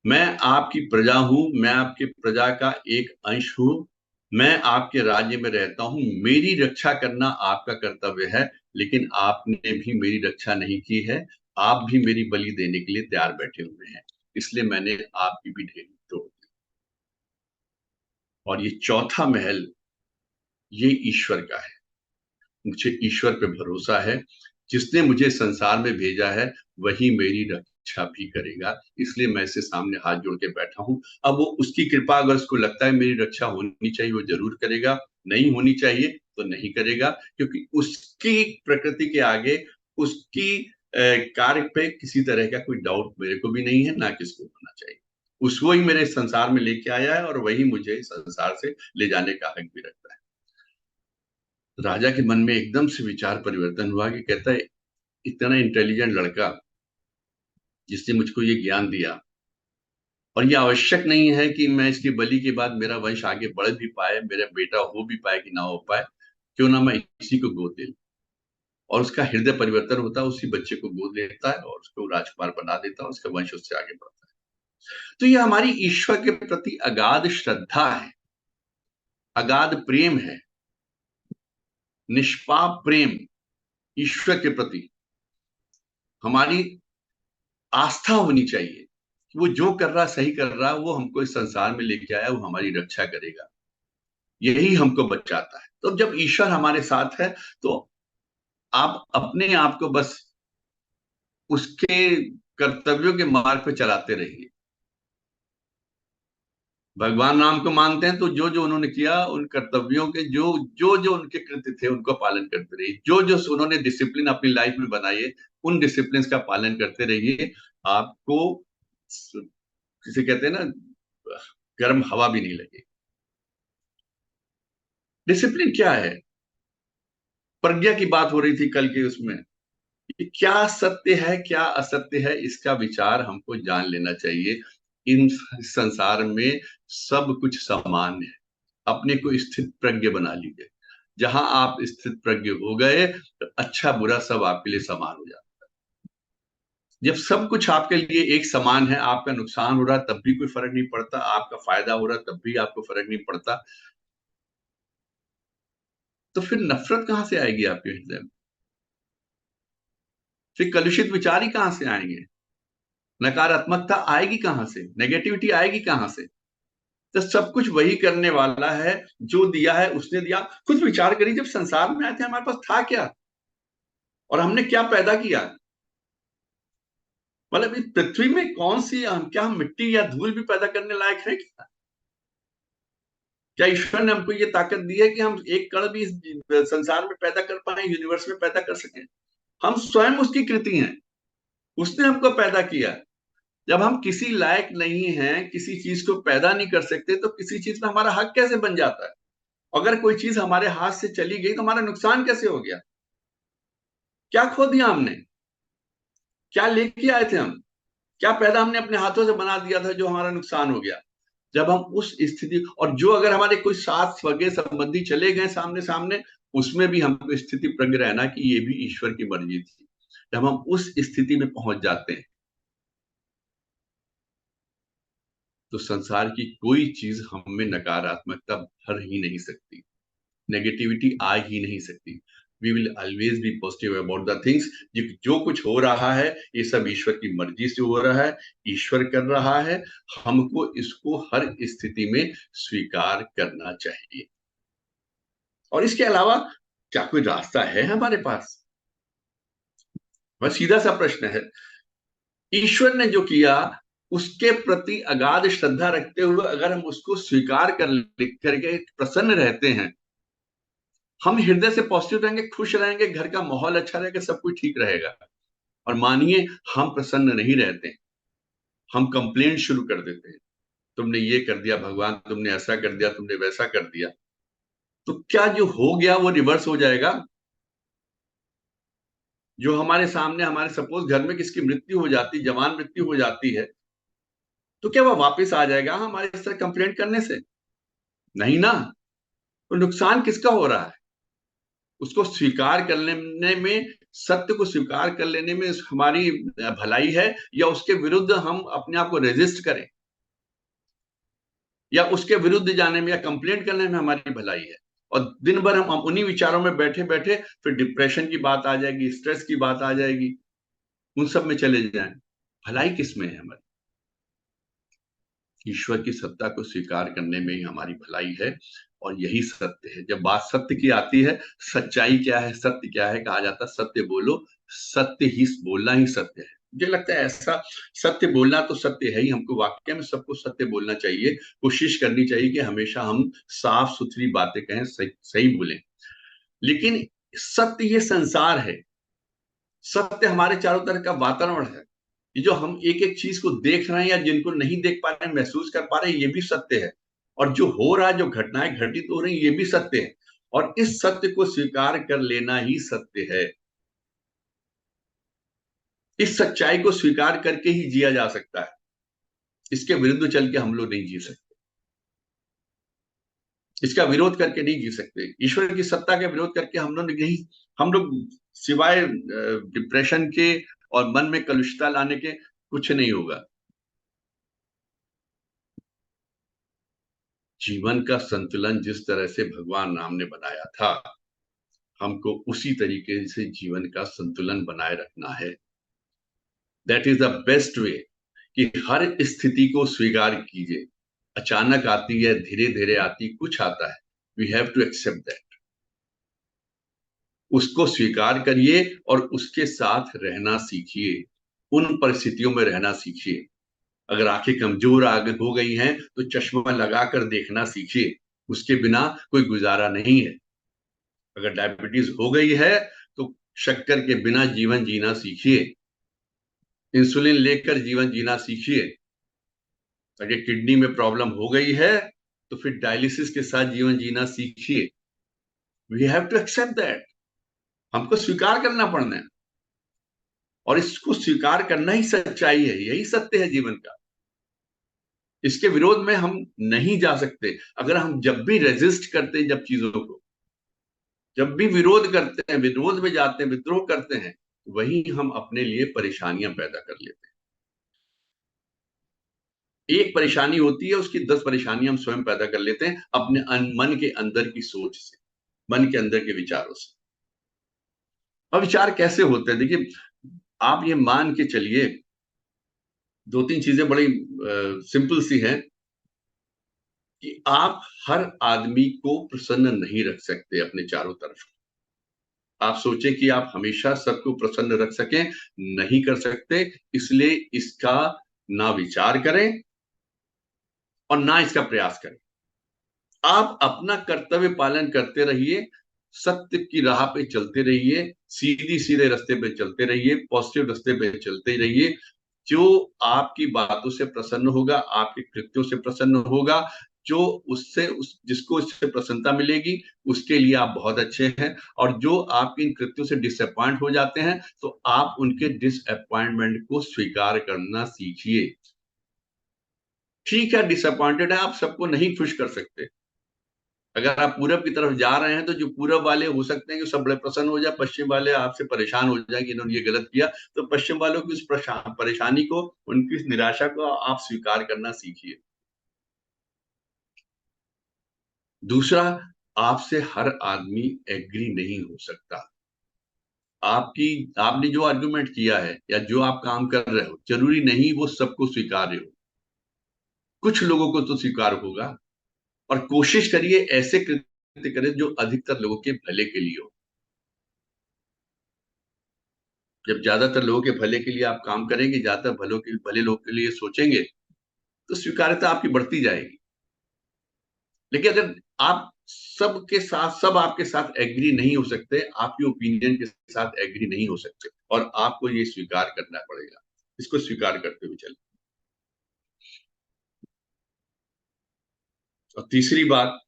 मैं आपकी प्रजा हूं, मैं आपकी प्रजा का एक अंश हूं, मैं आपके राज्य में रहता हूं, मेरी रक्षा करना आपका कर्तव्य है, लेकिन आपने भी मेरी रक्षा नहीं की है, आप भी मेरी बलि देने के लिए तैयार बैठे हुए हैं, इसलिए मैंने आपकी भी ढेरी तोड़ दी। और ये चौथा महल, ये ईश्वर का है। मुझे ईश्वर पे भरोसा है, जिसने मुझे संसार में भेजा है वही मेरी रक्षा भी करेगा, इसलिए मैं इसके सामने हाथ जोड़ के बैठा हूं। अब वो उसकी कृपा, अगर उसको लगता है मेरी रक्षा होनी चाहिए, वो जरूर करेगा, नहीं होनी चाहिए तो नहीं करेगा, क्योंकि उसकी प्रकृति के आगे, उसकी कार्य पे किसी तरह का कोई डाउट मेरे को भी नहीं है, ना किसको होना चाहिए। उसको ही मेरे संसार में लेके आया है और वही मुझे संसार से ले जाने का हक भी रखता है। राजा के मन में एकदम से विचार परिवर्तन हुआ, कि कहता है इतना इंटेलिजेंट लड़का जिसने मुझको ये ज्ञान दिया, और ये आवश्यक नहीं है कि मैं इसकी बलि के बाद मेरा वंश आगे बढ़ भी पाए, मेरा बेटा हो भी पाए कि ना हो पाए, क्यों ना मैं इसी को गोद ले लूं। और उसका हृदय परिवर्तन होता है, उसी बच्चे को गोद लेता है और उसको राजकुमार बना देता है, उसका वंश उससे आगे बढ़ता है। तो ये हमारी ईश्वर के प्रति अगाध श्रद्धा है, अगाध प्रेम है, निष्पाप प्रेम ईश्वर के प्रति हमारी आस्था होनी चाहिए कि वो जो कर रहा सही कर रहा, वो हमको इस संसार में लेके आया, वो हमारी रक्षा करेगा, यही हमको बचाता है। तो जब ईश्वर हमारे साथ है तो आप अपने आप को बस उसके कर्तव्यों के मार्ग पे चलाते रहिए। भगवान राम को मानते हैं तो जो जो उन्होंने किया, उन कर्तव्यों के जो जो जो उनके कृत्य थे उनको पालन करते रहिए। जो जो उन्होंने डिसिप्लिन अपनी लाइफ में बनाए, उन डिसिप्लिन का पालन करते रहिए। आपको किसे कहते हैं ना, गर्म हवा भी नहीं लगेगी। डिसिप्लिन क्या है? प्रज्ञा की बात हो रही थी कल के उसमें, कि क्या सत्य है क्या असत्य है, इसका विचार हमको जान लेना चाहिए। इन संसार में सब कुछ समान है। अपने को स्थित प्रज्ञ बना लीजिए। जहां आप स्थित प्रज्ञ हो गए तो अच्छा बुरा सब आपके लिए समान हो जाता है। जब सब कुछ आपके लिए एक समान है, आपका नुकसान हो रहा तब भी कोई फर्क नहीं पड़ता, आपका फायदा हो रहा तब भी आपको फर्क नहीं पड़ता, तो फिर नफरत कहां से आएगी आपके हृदय में? फिर कलुषित विचार ही कहां से आएंगे? नकारात्मकता आएगी कहां से? नेगेटिविटी आएगी कहां से? तो सब कुछ वही करने वाला है, जो दिया है उसने दिया। खुद विचार करिए, जब संसार में आए थे हमारे पास था क्या, और हमने क्या पैदा किया? मतलब इस पृथ्वी में कौन सी क्या हम मिट्टी या धूल भी पैदा करने लायक है क्या? क्या ईश्वर ने हमको ये ताकत दी है कि हम एक कण भी इस संसार में पैदा कर पाए, यूनिवर्स में पैदा कर सकें? हम स्वयं उसकी कृति हैं, उसने हमको पैदा किया। जब हम किसी लायक नहीं हैं, किसी चीज को पैदा नहीं कर सकते, तो किसी चीज में हमारा हक कैसे बन जाता है? अगर कोई चीज हमारे हाथ से चली गई तो हमारा नुकसान कैसे हो गया? क्या खो दिया हमने? क्या लेके आए थे हम? क्या पैदा हमने अपने हाथों से बना दिया था जो हमारा नुकसान हो गया? जब हम उस स्थिति, और जो अगर हमारे कोई साथ सगे संबंधी चले गए सामने सामने, उसमें भी हमको स्थिति प्रज्ञ रहना कि ये भी ईश्वर की मर्जी थी। जब हम उस स्थिति में पहुंच जाते हैं तो संसार की कोई चीज हम में नकारात्मकता भर ही नहीं सकती, नेगेटिविटी आ ही नहीं सकती। We will always be positive about the things. जो कुछ हो रहा है ये सब ईश्वर की मर्जी से हो रहा है, ईश्वर कर रहा है। हमको इसको हर स्थिति में स्वीकार करना चाहिए। और इसके अलावा क्या कोई रास्ता है हमारे पास? बस सीधा सा प्रश्न है। ईश्वर ने जो किया उसके प्रति अगाध श्रद्धा रखते हुए अगर हम उसको स्वीकार करके प्रसन्न रहते हैं, हम हृदय से पॉजिटिव रहेंगे, खुश रहेंगे, घर का माहौल अच्छा रहेगा, सब कुछ ठीक रहेगा। और मानिए हम प्रसन्न नहीं रहते, हम कंप्लेंट शुरू कर देते हैं, तुमने ये कर दिया भगवान, तुमने ऐसा कर दिया, तुमने वैसा कर दिया, तो क्या जो हो गया वो रिवर्स हो जाएगा? जो हमारे सामने, हमारे सपोज घर में किसकी मृत्यु हो जाती, जवान मृत्यु हो जाती है, तो क्या वह वापस आ जाएगा हमारे इस तरह कंप्लेंट करने से? नहीं ना। तो नुकसान किसका हो रहा है? उसको स्वीकार कर लेने में, सत्य को स्वीकार कर लेने में हमारी भलाई है, या उसके विरुद्ध हम अपने आप को रेजिस्ट करें, या उसके विरुद्ध जाने में या कंप्लेंट करने में हमारी भलाई है? और दिन भर हम उन्हीं विचारों में बैठे बैठे फिर डिप्रेशन की बात आ जाएगी, स्ट्रेस की बात आ जाएगी, उन सब में चले जाएं। भलाई किसमें है हमारी? ईश्वर की सत्ता को स्वीकार करने में ही हमारी भलाई है, और यही सत्य है। जब बात सत्य की आती है, सच्चाई क्या है, सत्य क्या है, कहा जाता है सत्य बोलो, सत्य ही बोलना ही सत्य है। मुझे लगता है ऐसा सत्य बोलना तो सत्य है ही। हमको वाक्य में सबको सत्य बोलना चाहिए, कोशिश करनी चाहिए कि हमेशा हम साफ सुथरी बातें कहें, सही सही बोलें। लेकिन सत्य ये संसार है, सत्य हमारे चारों तरफ का वातावरण है। ये जो हम एक एक चीज को देख रहे हैं या जिनको नहीं देख पा रहे हैं, महसूस कर पा रहे हैं, ये भी सत्य है। और जो हो रहा है, जो घटनाएं घटित हो रही हैं, ये भी सत्य है। और इस सत्य को स्वीकार कर लेना ही सत्य है। इस सच्चाई को स्वीकार करके ही जिया जा सकता है, इसके विरुद्ध चल के हम लोग नहीं जी सकते, इसका विरोध करके नहीं जी सकते। ईश्वर की सत्ता का विरोध करके हम लोग नहीं, हम लोग सिवाय डिप्रेशन के और मन में कलुषता लाने के कुछ नहीं होगा। जीवन का संतुलन जिस तरह से भगवान राम ने बनाया था, हमको उसी तरीके से जीवन का संतुलन बनाए रखना है। That is the best way, कि हर स्थिति को स्वीकार कीजिए। अचानक आती है, धीरे धीरे आती, कुछ आता है, we have to accept that. उसको स्वीकार करिए और उसके साथ रहना सीखिए, उन परिस्थितियों में रहना सीखिए। अगर आंखें कमजोर आगे हो गई हैं तो चश्मा लगाकर देखना सीखिए, उसके बिना कोई गुजारा नहीं है। अगर डायबिटीज हो गई है तो शक्कर के बिना जीवन जीना सीखिए, इंसुलिन लेकर जीवन जीना सीखिए। अगर किडनी में प्रॉब्लम हो गई है तो फिर डायलिसिस के साथ जीवन जीना सीखिए। We have to accept that, हमको स्वीकार करना पड़ना है, और इसको स्वीकार करना ही सच्चाई है, यही सत्य है जीवन का। इसके विरोध में हम नहीं जा सकते। अगर हम जब भी रेजिस्ट करते हैं, जब चीजों को, जब भी विरोध करते हैं, विरोध में जाते हैं, विद्रोह करते हैं, वही हम अपने लिए परेशानियां पैदा कर लेते हैं। एक परेशानी होती है, उसकी 10 परेशानियां हम स्वयं पैदा कर लेते हैं अपने मन के अंदर की सोच से, मन के अंदर के विचारों से। अब विचार कैसे होते हैं? देखिए, आप ये मान के चलिए, 2-3 चीजें बड़ी सिंपल सी हैं कि आप हर आदमी को प्रसन्न नहीं रख सकते अपने चारों तरफ। आप सोचें कि आप हमेशा सबको प्रसन्न रख सकें, नहीं कर सकते। इसलिए इसका ना विचार करें और ना इसका प्रयास करें। आप अपना कर्तव्य पालन करते रहिए, सत्य की राह पे चलते रहिए, सीधी सीधे रास्ते पे चलते रहिए, पॉजिटिव रास्ते पे चलते रहिए। जो आपकी बातों से प्रसन्न होगा, आपके कृत्यों से प्रसन्न होगा, जो जिसको इससे प्रसन्नता मिलेगी, उसके लिए आप बहुत अच्छे हैं। और जो आपके इन कृत्यों से डिसअपॉइंट हो जाते हैं, तो आप उनके डिसअपॉइंटमेंट को स्वीकार करना सीखिए। ठीक है, डिसअपॉइंटेड है, आप सबको नहीं खुश कर सकते। अगर आप पूरब की तरफ जा रहे हैं तो जो पूरब वाले हो सकते हैं कि सब बड़े प्रसन्न हो जाए, पश्चिम वाले आपसे परेशान हो जाए कि इन्होंने ये गलत किया। तो पश्चिम वालों की उस परेशानी को, उनकी इस निराशा को आप स्वीकार करना सीखिए। दूसरा, आपसे हर आदमी एग्री नहीं हो सकता। आपने जो आर्गुमेंट किया है या जो आप काम कर रहे हो, जरूरी नहीं वो सबको स्वीकार्य हो। कुछ लोगों को तो स्वीकार होगा। और कोशिश करिए ऐसे कृत्य करें जो अधिकतर लोगों के भले के लिए हो। जब ज्यादातर लोगों के भले के लिए आप काम करेंगे, ज्यादातर भले लोगों के लिए सोचेंगे, तो स्वीकार्यता आपकी बढ़ती जाएगी। लेकिन अगर आप सब आपके साथ एग्री नहीं हो सकते, आपके ओपिनियन के साथ एग्री नहीं हो सकते, और आपको ये स्वीकार करना पड़ेगा। इसको स्वीकार करते हुए चलिए। और तीसरी बात,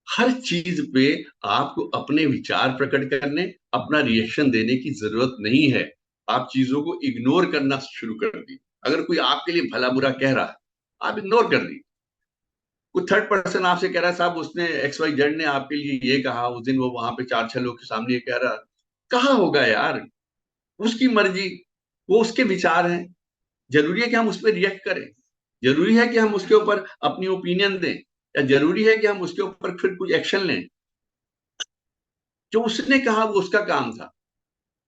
हर चीज पे आपको अपने विचार प्रकट करने, अपना रिएक्शन देने की जरूरत नहीं है। आप चीजों को इग्नोर करना शुरू कर दी। अगर कोई आपके लिए भला बुरा कह रहा है, आप इग्नोर कर दी। कोई थर्ड पर्सन आपसे कह रहा है, साहब उसने XYZ ने आपके लिए ये कहा उस दिन, वो वहां पे 4-6 लोग के सामने ये कह रहा, कहा होगा यार, उसकी मर्जी, वो उसके विचार हैं। जरूरी है कि हम उस पर रिएक्ट करें? जरूरी है कि हम उसके ऊपर अपनी ओपिनियन दें? या जरूरी है कि हम उसके ऊपर फिर कुछ एक्शन लें? जो उसने कहा वो उसका काम था,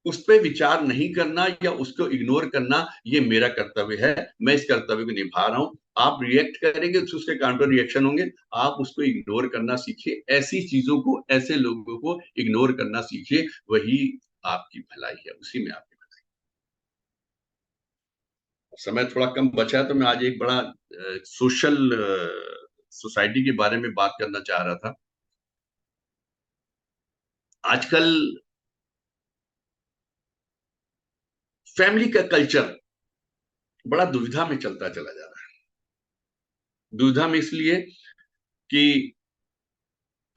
उस पर विचार नहीं करना या उसको इग्नोर करना, ये मेरा कर्तव्य है। मैं इस कर्तव्य को निभा रहा हूं। आप रिएक्ट करेंगे तो उसके काउंटर रिएक्शन होंगे। आप उसको इग्नोर करना सीखिए, ऐसी चीजों को, ऐसे लोगों को इग्नोर करना सीखिए। वही आपकी भलाई है, उसी में आपकी भलाई। समय थोड़ा कम बचा है तो मैं आज एक बड़ा सोशल सोसाइटी के बारे में बात करना चाह रहा था। आजकल फैमिली का कल्चर बड़ा दुविधा में चलता चला जा रहा है। दुविधा में इसलिए कि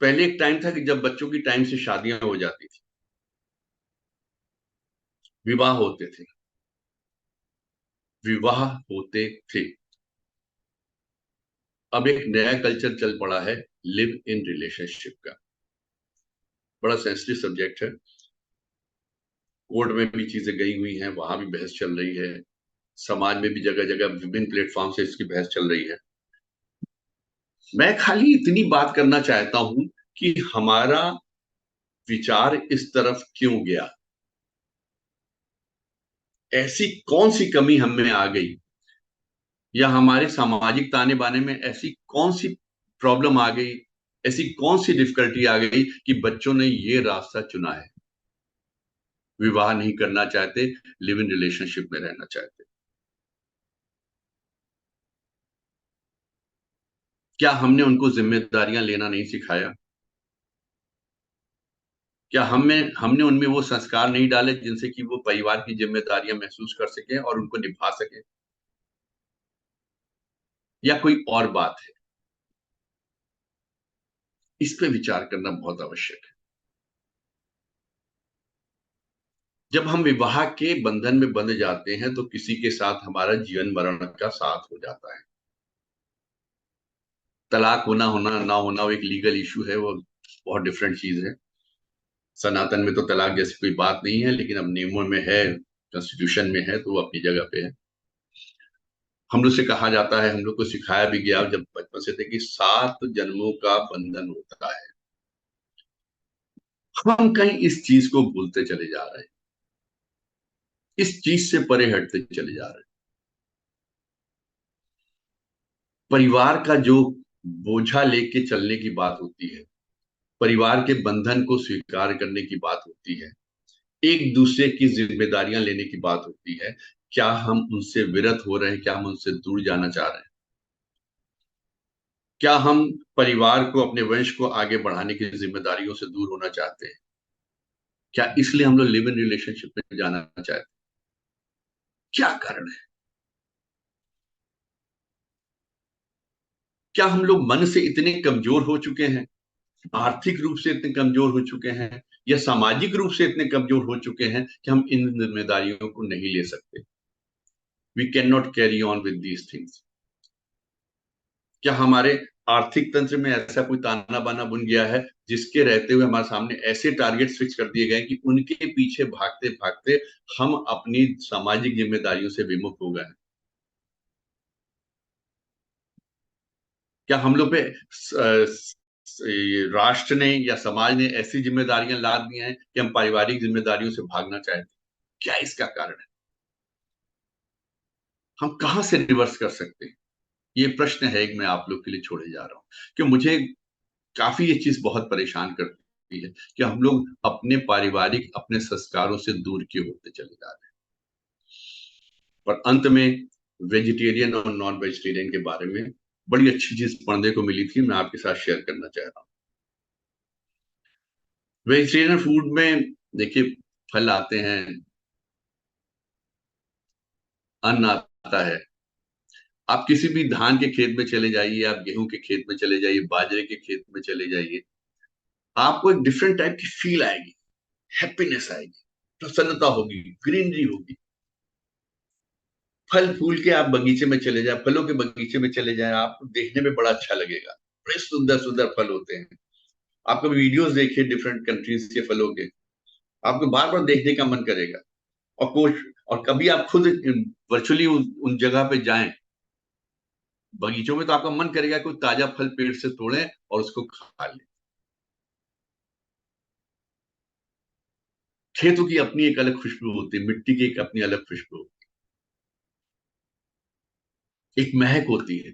पहले एक टाइम था कि जब बच्चों की टाइम से शादियां हो जाती थी, विवाह होते थे, विवाह होते थे। अब एक नया कल्चर चल पड़ा है, लिव इन रिलेशनशिप का। बड़ा सेंसिटिव सब्जेक्ट है। कोर्ट में भी चीजें गई हुई हैं, वहां भी बहस चल रही है। समाज में भी जगह जगह विभिन्न प्लेटफॉर्म से इसकी बहस चल रही है। मैं खाली इतनी बात करना चाहता हूं कि हमारा विचार इस तरफ क्यों गया, ऐसी कौन सी कमी हम में आ गई, या हमारे सामाजिक ताने बाने में ऐसी कौन सी प्रॉब्लम आ गई, ऐसी कौन सी डिफिकल्टी आ गई कि बच्चों ने ये रास्ता चुना है, विवाह नहीं करना चाहते, लिव इन रिलेशनशिप में रहना चाहते। क्या हमने उनको जिम्मेदारियां लेना नहीं सिखाया? क्या हमने उनमें वो संस्कार नहीं डाले जिनसे कि वो परिवार की जिम्मेदारियां महसूस कर सके और उनको निभा सके? या कोई और बात है? इस पे विचार करना बहुत आवश्यक है। जब हम विवाह के बंधन में बंध जाते हैं तो किसी के साथ हमारा जीवन मरण का साथ हो जाता है। तलाक होना होना ना होना वो एक लीगल इशू है, वो बहुत डिफरेंट चीज है। सनातन में तो तलाक जैसी कोई बात नहीं है, लेकिन अब नियमों में है, कॉन्स्टिट्यूशन में है, तो वो अपनी जगह पे है। हम लोग से कहा जाता है, हम लोग को सिखाया भी गया जब बचपन से थे कि 7 जन्मों का बंधन होता है। हम कहीं इस चीज को भूलते चले जा रहे हैं, इस चीज से परे हटते चले जा रहे हैं। परिवार का जो बोझा लेके चलने की बात होती है, परिवार के बंधन को स्वीकार करने की बात होती है, एक दूसरे की जिम्मेदारियां लेने की बात होती है, क्या हम उनसे विरत हो रहे हैं? क्या हम उनसे दूर जाना चाह रहे हैं? क्या हम परिवार को, अपने वंश को आगे बढ़ाने की जिम्मेदारियों से दूर होना चाहते हैं? क्या इसलिए हम लोग लिव इन रिलेशनशिप में जाना चाहते हैं? क्या कारण है? क्या हम लोग मन से इतने कमजोर हो चुके हैं, आर्थिक रूप से इतने कमजोर हो चुके हैं, या सामाजिक रूप से इतने कमजोर हो चुके हैं कि हम इन जिम्मेदारियों को नहीं ले सकते? We can not carry on with these things. क्या हमारे आर्थिक तंत्र में ऐसा कोई ताना बाना बुन गया है जिसके रहते हुए हमारे सामने ऐसे टारगेट फिक्स कर दिए गए कि उनके पीछे भागते भागते हम अपनी सामाजिक जिम्मेदारियों से विमुख हो गए हैं? क्या हम लोग पे ये राष्ट्र ने या समाज ने ऐसी जिम्मेदारियां लाद दी हैं कि हम पारिवारिक जिम्मेदारियों से भागना चाहते हैं? क्या इसका कारण है? हम कहां से रिवर्स कर सकते हैं? ये प्रश्न है, एक मैं आप लोग के लिए छोड़े जा रहा हूं कि मुझे काफी ये चीज बहुत परेशान करती है कि हम लोग अपने पारिवारिक, अपने संस्कारों से दूर क्यों होते चले जा रहे हैं। और अंत में वेजिटेरियन और नॉन वेजिटेरियन के बारे में बड़ी अच्छी चीज पढ़ने को मिली थी, मैं आपके साथ शेयर करना चाह रहा हूँ। वेजिटेरियन फूड में देखिए, फल आते हैं, अन्न आता है। आप किसी भी धान के खेत में चले जाइए, आप गेहूं के खेत में चले जाइए, बाजरे के खेत में चले जाइए, आपको एक डिफरेंट टाइप की फील आएगी, हैप्पीनेस आएगी, प्रसन्नता होगी, ग्रीनरी होगी। फल फूल के आप बगीचे में चले जाए, फलों के बगीचे में चले जाए, आपको देखने में बड़ा अच्छा लगेगा। बड़े सुंदर सुंदर फल होते हैं। आपको वीडियोस देखिए डिफरेंट कंट्रीज के फलों के, आपको बार बार देखने का मन करेगा। और कोश और कभी आप खुद वर्चुअली उन जगह पे जाएं, बगीचों में, तो आपका मन करेगा कोई ताजा फल पेड़ से तोड़ें और उसको खा लें। खेतों की अपनी एक अलग खुशबू होती है, मिट्टी की एक अपनी अलग खुशबू होती है, एक महक होती है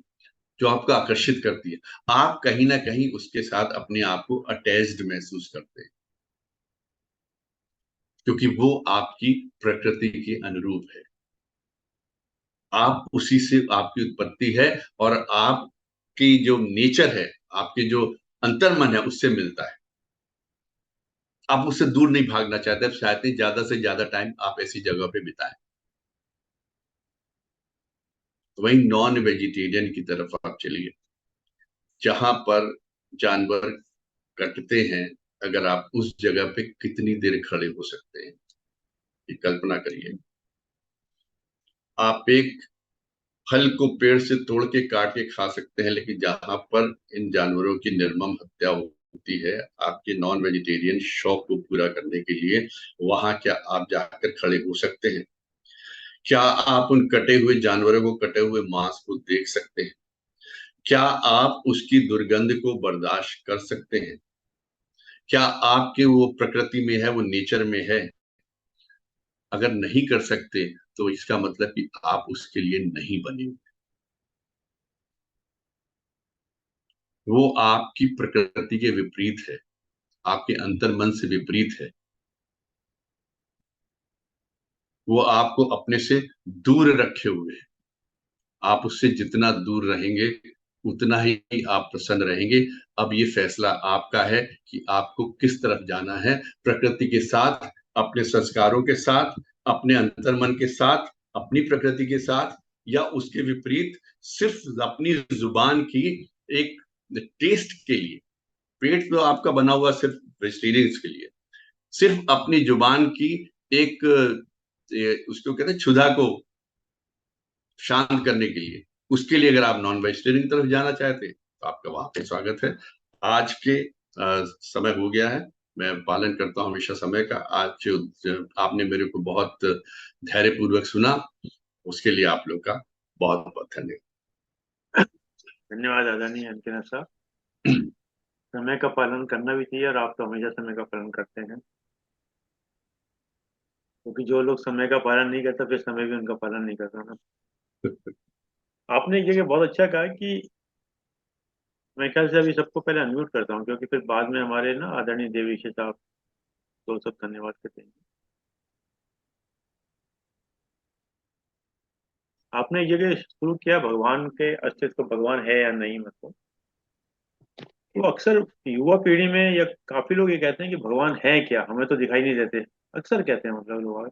जो आपको आकर्षित करती है। आप कहीं ना कहीं उसके साथ अपने आप को अटैच्ड महसूस करते हैं, क्योंकि वो आपकी प्रकृति के अनुरूप है। आप उसी से, आपकी उत्पत्ति है, और आपकी जो नेचर है, आपके जो अंतर्मन है, उससे मिलता है। आप उससे दूर नहीं भागना चाहते, आप चाहते हैं ज्यादा से ज्यादा टाइम आप ऐसी जगह पे बिताएं। तो वही नॉन वेजिटेरियन की तरफ आप चलिए, जहां पर जानवर कटते हैं, अगर आप उस जगह पे कितनी देर खड़े हो सकते हैं, ये कल्पना करिए। आप एक फल को पेड़ से तोड़ के काट के खा सकते हैं, लेकिन जहां पर इन जानवरों की निर्मम हत्या होती है, आपके नॉन वेजिटेरियन शौक को पूरा करने के लिए, वहां क्या आप जाकर खड़े हो सकते हैं? क्या आप उन कटे हुए जानवरों को, कटे हुए मांस को देख सकते हैं? क्या आप उसकी दुर्गंध को बर्दाश्त कर सकते हैं? क्या आपके वो प्रकृति में है, वो नेचर में है? अगर नहीं कर सकते तो इसका मतलब कि आप उसके लिए नहीं बने। वो आपकी प्रकृति के विपरीत है, आपके अंतर्मन से विपरीत है। वो आपको अपने से दूर रखे हुए है। आप उससे जितना दूर रहेंगे उतना ही आप प्रसन्न रहेंगे। अब ये फैसला आपका है कि आपको किस तरफ जाना है, प्रकृति के साथ, अपने संस्कारों के साथ, अपने अंतर्मन के साथ, अपनी प्रकृति के साथ, या उसके विपरीत सिर्फ अपनी जुबान की एक टेस्ट के लिए। पेट तो आपका बना हुआ सिर्फ वेजिटेरियंस के लिए, सिर्फ अपनी जुबान की एक उसको कहते हैं क्षुधा को शांत करने के लिए, उसके लिए अगर आप नॉन वेजिटेरियन की तरफ जाना चाहते तो आपका वहां पे स्वागत है। आज के समय हो गया है, मैं पालन करता हूँ हमेशा समय का। आज जो आपने मेरे को बहुत धैर्य पूर्वक सुना, उसके लिए आप लोग का बहुत बहुत धन्यवाद। धन्यवाद आदरणीय अंकित साहब। समय का पालन करना भी चाहिए, और आप तो हमेशा समय का पालन करते हैं, क्योंकि जो लोग समय का पालन नहीं करता फिर समय भी उनका पालन नहीं करता ना। आपने एक जगह बहुत अच्छा कहा कि मैं ख्याल से अभी सबको पहले अनम्यूट करता हूँ, क्योंकि फिर बाद में हमारे ना आदरणीय देवीशी साहब तो सब धन्यवाद कहते हैं। आपने एक जगह शुरू किया भगवान के अस्तित्व, भगवान है या नहीं, मतलब तो अक्सर युवा पीढ़ी में या काफी लोग ये कहते हैं कि भगवान है क्या, हमें तो दिखाई नहीं देते, अक्सर कहते हैं मतलब लोग।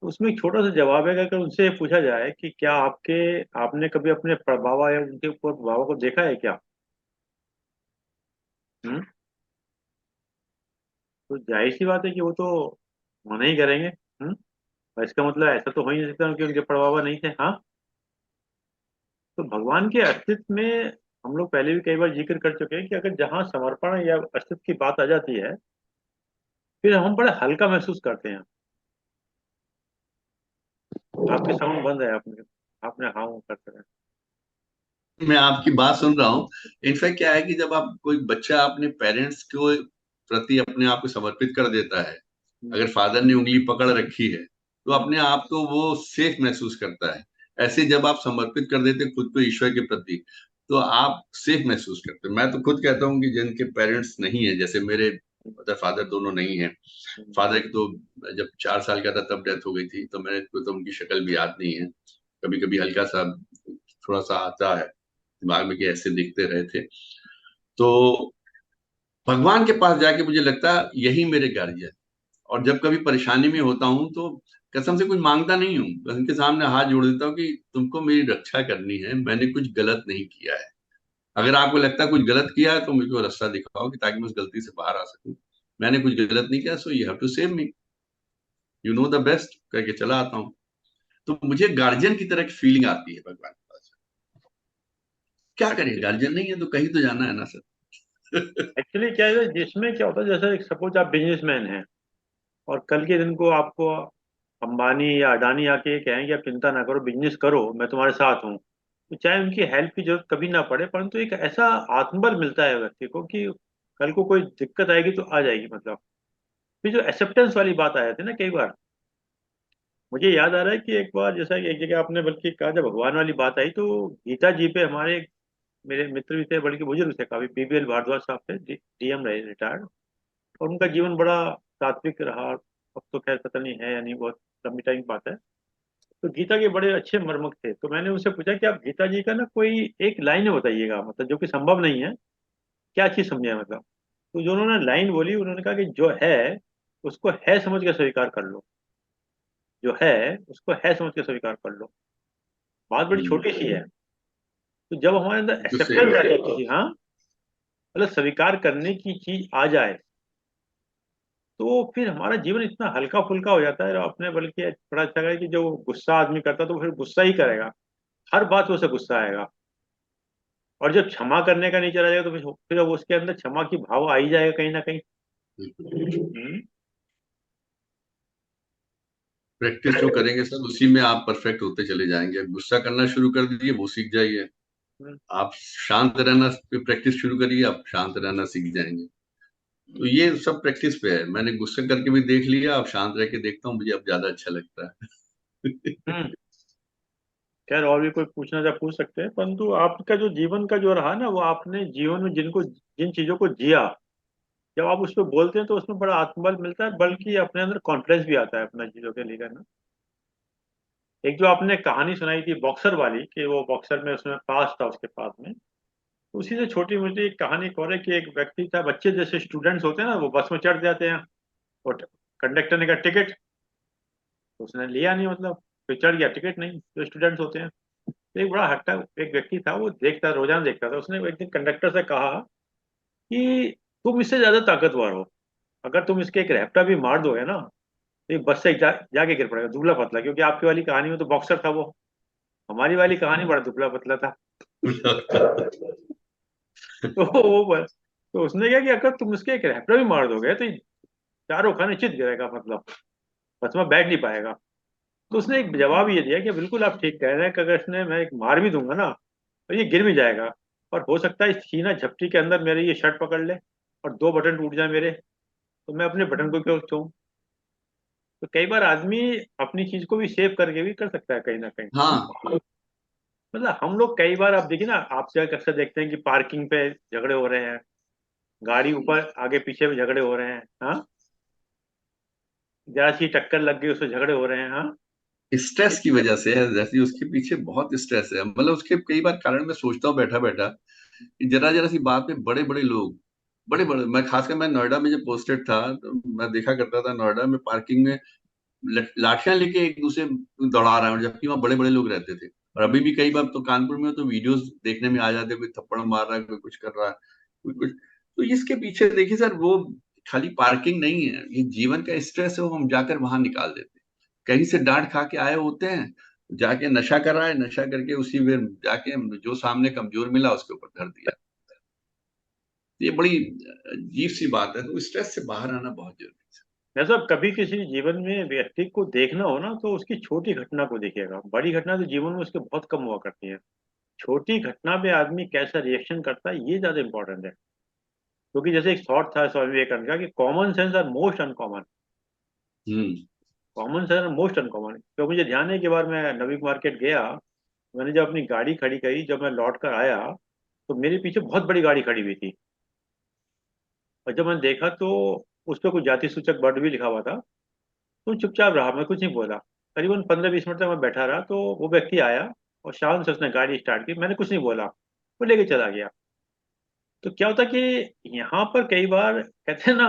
तो उसमें एक छोटा सा जवाब है कि अगर उनसे पूछा जाए कि क्या आपने कभी अपने प्रभाव या उनके ऊपर प्रभाव को देखा है क्या, हम्म तो जाहिर सी बात है कि वो तो मना ही करेंगे। और इसका मतलब ऐसा तो हो ही नहीं सकता कि उनके प्रभाव नहीं थे। हाँ, तो भगवान के अस्तित्व में हम लोग पहले भी कई बार जिक्र कर चुके हैं कि अगर जहाँ समर्पण या अस्तित्व की बात आ जाती है, फिर हम बड़ा हल्का महसूस करते हैं। आपके साउंड बंद है, आपने आपने हाँ वो करते हैं। मैं आपकी बात सुन रहा हूँ। इनफैक्ट क्या है कि जब आप कोई बच्चा अपने पेरेंट्स को प्रति अपने आप को समर्पित कर देता है, अगर फादर ने उंगली पकड़ रखी है तो अपने आप को वो सेफ महसूस करता है। ऐसे जब आप समर्पित कर देते खुद को ईश्वर के प्रति तो आप सेफ महसूस करते हैं। मैं तो खुद कहता हूँ कि जिनके पेरेंट्स नहीं है, जैसे मेरे मदर फादर दोनों नहीं है, फादर की तो जब 4 साल का था तब डेथ हो गई थी, तो मेरे को तो उनकी शक्ल भी याद नहीं है। कभी कभी हल्का सा थोड़ा सा आता है दिमाग में कि ऐसे दिखते रहे थे। तो भगवान के पास जाके मुझे लगता है यही मेरे गार्जियन। और जब कभी परेशानी में होता हूँ तो कसम से कुछ मांगता नहीं हूँ, बस उनके सामने हाथ जोड़ देता हूँ कि तुमको मेरी रक्षा करनी है, मैंने कुछ गलत नहीं किया है। अगर आपको लगता है कुछ गलत किया है तो मुझको रास्ता दिखाओ कि ताकि मैं उस गलती से बाहर आ सकूं। मैंने कुछ गलत नहीं किया, so you have to save me, you know the best कह के चला आता हूँ। तो मुझे गार्जियन की तरह की फीलिंग आती है भगवान के पास। क्या करें, गार्जियन नहीं है तो कहीं तो जाना है ना सर। एक्चुअली क्या है, जिसमें क्या होता है, जैसे सपोज आप बिजनेसमैन हैं और कल के दिन को आपको अंबानी या अडानी आके कहें कि आप चिंता ना करो, बिजनेस करो, मैं तुम्हारे साथ हूँ, तो चाहे उनकी हेल्प की जरूरत कभी ना पड़े, परंतु एक ऐसा आत्मबल मिलता है व्यक्ति को कि कल को कोई दिक्कत आएगी तो आ जाएगी, मतलब फिर जो एक्सेप्टेंस वाली बात आ जाती है ना कई बार। मुझे याद आ रहा है कि एक बार जैसा कि एक जगह आपने बल्कि कहा, जब भगवान वाली बात आई तो गीता जी पे हमारे मेरे मित्र भी थे, बल्कि बुजुर्ग थे काफी, पीबीएल भारद्वाज साहब थे, डीएम रहे, रिटायर्ड, और उनका जीवन बड़ा सात्विक रहा। अब तो खैर पता नहीं है या नहीं, बहुत लंबी टाइम की बात है। तो गीता के बड़े अच्छे मर्मक थे, तो मैंने उनसे पूछा कि आप गीता जी का ना कोई एक लाइन में बताइएगा, मतलब जो कि संभव नहीं है, क्या चीज समझे मतलब। तो जो उन्होंने लाइन बोली, उन्होंने कहा कि जो है उसको है समझ के स्वीकार कर लो, जो है उसको है समझ के स्वीकार कर लो। बात बड़ी छोटी सी है, तो जब हमारे अंदर तो सही एक्सेप्टेंस आ बात है। जाती है, हाँ, मतलब स्वीकार करने की चीज आ जाए, तो फिर हमारा जीवन इतना हल्का फुल्का हो जाता है। और अपने बल्कि बड़ा अच्छा है कि जो गुस्सा आदमी करता है तो वो फिर गुस्सा ही करेगा, हर बात में उसे गुस्सा आएगा। और जब क्षमा करने का नहीं चला जाएगा तो फिर अब उसके अंदर क्षमा की भाव आ ही जाएगा कहीं ना कहीं। प्रैक्टिस जो करेंगे सर उसी में आप परफेक्ट होते चले जाएंगे। गुस्सा करना शुरू कर दीजिए, वो सीख जाइए। आप शांत रहना पे प्रैक्टिस शुरू करिए, आप शांत रहना सीख जाएंगे। तो ये सब प्रैक्टिस पे है। मैंने गुस्से करके भी देख लिया, अब शांत रह के देखता हूँ, मुझे अब ज्यादा अच्छा लगता है। हम्म। खैर और भी कोई पूछना चाहे पूछ सकते हैं, परंतु आपका जो जीवन का जो रहा ना, वो आपने जीवन में जिन चीजों को जिया, जब आप उस पर बोलते हैं तो उसमें बड़ा आत्मबल मिलता है, बल्कि अपने अंदर कॉन्फिडेंस भी आता है अपना चीजों के लेकर ना। एक जो आपने कहानी सुनाई थी बॉक्सर वाली, कि वो बॉक्सर में उसमें पास था उसके पास में, तो उसी से छोटी मोटी एक कहानी एक और है कि एक व्यक्ति था, बच्चे जैसे स्टूडेंट्स होते हैं ना, वो बस में चढ़ जाते हैं और कंडक्टर ने कहा टिकट, तो उसने लिया नहीं, मतलब फिर चढ़ गया, टिकट नहीं, जो स्टूडेंट्स होते हैं। तो एक बड़ा हट्टा एक व्यक्ति था, वो देखता रोजाना देखता था, उसने एक दिन कंडक्टर से कहा कि तुम इससे ज्यादा ताकतवर हो, अगर तुम इसके एक रैप्टा भी मार दोगे ना, तो ये बस से जाके गिर पड़ेगा दुबला पतला, क्योंकि आपकी वाली कहानी में तो बॉक्सर था वो, हमारी वाली कहानी बड़ा दुबला पतला था। तो वो बस, तो उसने क्या कि अगर तुम इसके एक रैप्टा भी मार दोगे तो ये चारों खाने चित गिरेगा, मतलब बस में बैठ नहीं पाएगा। तो उसने एक जवाब ये दिया कि बिल्कुल आप ठीक कह रहे हैं कि अगर इसने मैं एक मार भी दूंगा ना, तो ये गिर भी जाएगा, और हो सकता है इस छीना झपटी के अंदर मेरे ये शर्ट पकड़ ले और दो बटन टूट जाए मेरे, तो मैं अपने बटन को क्यों छूऊं। तो कई बार आदमी अपनी चीज को भी सेव करके भी कर सकता है कहीं ना कहीं ना। हाँ, मतलब हम लोग कई बार, आप देखिए ना, आप जो अक्सर देखते हैं कि पार्किंग पे झगड़े हो रहे हैं, गाड़ी ऊपर आगे पीछे में झगड़े हो रहे हैं, हाँ, जरा सी टक्कर लग गई उससे झगड़े हो रहे हैं, हाँ। स्ट्रेस की वजह से है, जैसे उसके पीछे बहुत स्ट्रेस है। मतलब उसके कई बार कारण मैं सोचता हूँ बैठा बैठा कि जरा जरा सी बात में बड़े बड़े लोग, बड़े बड़े, मैं खासकर मैं नोएडा में जब पोस्टेड था तो मैं देखा करता था नोएडा में पार्किंग में लाठियां लेके एक दूसरे को दौड़ा रहे हैं, जबकि वहाँ बड़े बड़े लोग रहते थे। और अभी भी कई बार तो कानपुर में तो वीडियोस देखने में आ जाते हैं, कोई थप्पड़ मार रहा है, कोई कुछ कर रहा है, कोई कुछ। तो इसके पीछे देखिए सर, वो खाली पार्किंग नहीं है, ये जीवन का स्ट्रेस है, वो हम जाकर वहां निकाल देते हैं। कहीं से डांट खा के आए होते हैं, जाके नशा कर रहा है, नशा करके उसी में जाके जो सामने कमजोर मिला उसके ऊपर धर दिया। ये बड़ी अजीब सी बात है। तो स्ट्रेस से बाहर आना बहुत जरूरी है। जैसा कभी किसी जीवन में व्यक्ति को देखना हो ना, तो उसकी छोटी घटना को देखिएगा, बड़ी घटना तो जीवन में उसके बहुत कम हुआ करती है। छोटी घटना पे आदमी कैसा रिएक्शन करता है, ये ज्यादा इंपॉर्टेंट है। क्योंकि जैसे एक थॉट था स्वामी विवेकानंद का कि common sense are most uncommon. Hmm. Common sense are most uncommon, तो मुझे ध्यान है कि बार मैं नवी मार्केट गया, मैंने जब अपनी गाड़ी खड़ी करी, जब मैं लौट कर आया तो मेरे पीछे बहुत बड़ी गाड़ी खड़ी हुई थी, और जब मैंने देखा तो उस पर कुछ जाति सूचक वर्ड भी लिखा हुआ था। तो चुपचाप रहा, मैं कुछ नहीं बोला। करीबन 15-20 मिनट तक मैं बैठा रहा, तो वो व्यक्ति आया और शांत से उसने गाड़ी स्टार्ट की, मैंने कुछ नहीं बोला, वो लेके चला गया। तो क्या होता कि यहाँ पर कई बार कहते हैं ना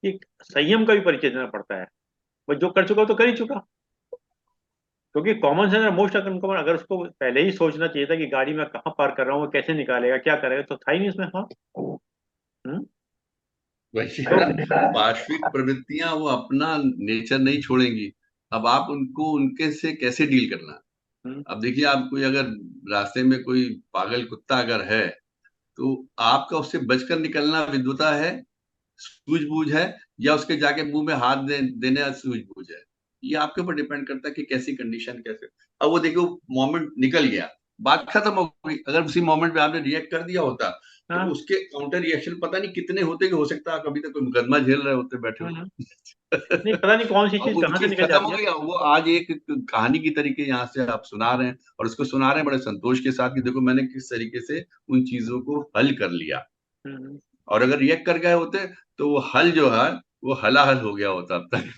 कि संयम का भी परिचय देना पड़ता है। वो जो कर चुका तो कर ही चुका, क्योंकि कॉमन सेंस मोस्ट अनकॉमन, अगर उसको पहले ही सोचना चाहिए था कि गाड़ी में कहाँ पार्क कर रहा हूँ, वो कैसे निकालेगा, क्या करेगा, तो था ही नहीं इसमें, हाँ। हम्म। वही है तो ना, पार्श्विक प्रवृत्तियां वो अपना नेचर नहीं छोड़ेंगी। अब आप उनको उनके से कैसे डील करना। हम्म, अब देखिए, आप कोई अगर रास्ते में कोई पागल कुत्ता अगर है, तो आपका उससे बचकर निकलना विद्वता है, सूझबूझ है, या उसके जाके मुंह में हाथ देने सूझबूझ है। ये आपके ऊपर डिपेंड करता है कि कैसी कंडीशन कैसे। अब वो देखो, मोमेंट निकल गया, बात खत्म हो गई। अगर उसी मोमेंट में आपने रिएक्ट कर दिया होता, तो हाँ। उसके काउंटर रिएक्शन पता नहीं कितने होते, कि हो सकता है कभी तक कोई मुकदमा झेल रहे होते बैठे हम्म। होते। नहीं, पता नहीं कौन सी अब चीज वो कहाँ से चीज निकल खत्म जाती हो है। गई, वो आज एक कहानी की तरीके यहाँ से आप सुना रहे हैं, और उसको सुना रहे हैं बड़े संतोष के साथ कि देखो मैंने किस तरीके से उन चीजों को हल कर लिया। हम्म। और अगर रिएक्ट कर गए होते, तो वो हल जो है वो हलाहल हो गया होता अब तक।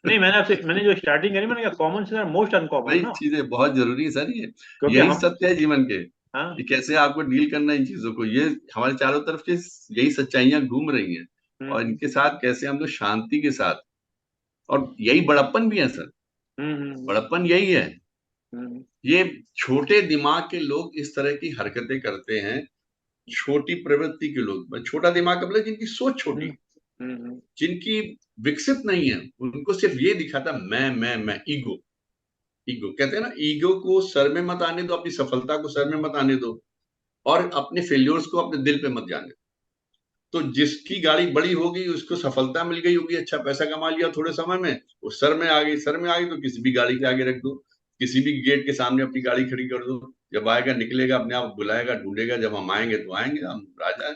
नहीं, मैंने जो स्टार्टिंग करी, मैंने कहा कॉमन सेंस मोस्ट अनकॉमन वही ना। चीजें बहुत जरूरी है सर, ये क्योंकि यही हम, सत्य है जीवन के, हाँ। कि कैसे आपको डील करना है इन चीजों को। ये हमारे चारों तरफ से यही सच्चाइयां घूम रही हैं, और हम्म। इनके साथ कैसे हम लोग शांति के साथ, और यही बड़प्पन भी है सर, हम्म। हम्म। बड़प्पन यही है। हम्म। ये छोटे दिमाग के लोग इस तरह की हरकतें करते हैं, छोटी प्रवृत्ति के लोग, छोटा दिमाग का मतलब जिनकी सोच छोटी, हम्म। हम्म। जिनकी विकसित नहीं है, उनको सिर्फ ये दिखाता मैं, ईगो। ईगो कहते हैं ना, ईगो को सर में मत आने दो, अपनी सफलता को सर में मत आने दो, और अपने फेल्योर्स को अपने दिल पे मत जाने दो। तो जिसकी गाड़ी बड़ी होगी, उसको सफलता मिल गई होगी, अच्छा पैसा कमा लिया थोड़े समय में, वो सर में आ गई, सर में आ गई तो किसी भी गाड़ी के आगे रख दो, किसी भी गेट के सामने अपनी गाड़ी खड़ी कर दो, जब आएगा निकलेगा अपने आप बुलाएगा, ढूंढेगा, जब हम आएंगे तो आएंगे, हम राजा हैं।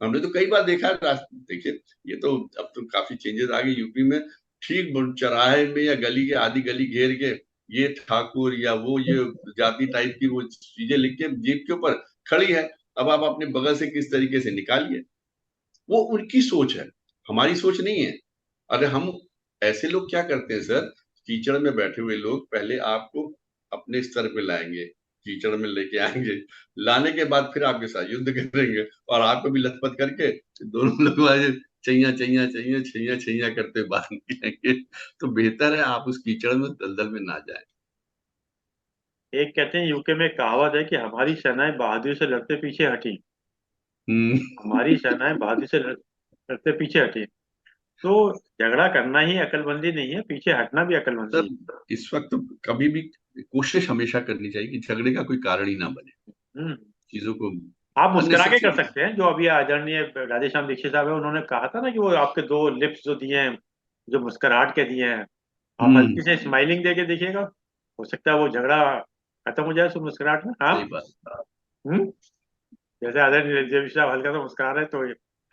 हमने तो कई बार देखा है देखिए, ये तो अब तो काफी चेंजेस आ गए यूपी में। ठीक चौराहे में या गली के आधी गली घेर के ये ठाकुर या वो ये जाति टाइप की वो चीजें लिख के जीप के ऊपर खड़ी है, अब आप अपने बगल से किस तरीके से निकालिए। वो उनकी सोच है, हमारी सोच नहीं है। अरे हम ऐसे लोग क्या करते हैं सर, कीचड़ में बैठे हुए लोग पहले आपको अपने स्तर पे लाएंगे, कीचड़ में लेके आएंगे, लाने के बाद फिर आपके साथ युद्ध करेंगे और आपको भी लथपथ करके दोनों लोग आज चैया चैया चैया छैया छैया करते बाहर निकलेंगे। तो बेहतर है आप उस कीचड़ में दलदल में ना जाए। एक कहते हैं यूके में कहावत है कि हमारी सेनाएं बहादुरी से लड़ते पीछे हटी। हम्म। हमारी सेनाएं बहादुरी से लड़ते पीछे हटी। तो झगड़ा करना ही अकलमंदी नहीं है, पीछे हटना भी अकलमंदी है। सर इस वक्त तो कभी भी कोशिश हमेशा करनी चाहिए कि झगड़े का कोई कारण ही ना बने, हम्म। चीजों को आप मुस्कुरा के कर अननेसेसरी। सकते हैं, जो अभी आदरणीय राधेश्याम दीक्षित साहब है, उन्होंने कहा था ना कि वो आपके दो लिप्स जो दिए हैं, जो मुस्कुराहट के दिए हैं, आप हम्म। हल्की से स्माइलिंग दे के देखिएगा, हो सकता है वो झगड़ा खत्म हो जाए उस मुस्कुराहट में। हाँ। सही बात। हम्म। जैसे आदरणीय जय साहब हल्का सा मुस्कुरा रहे हैं, तो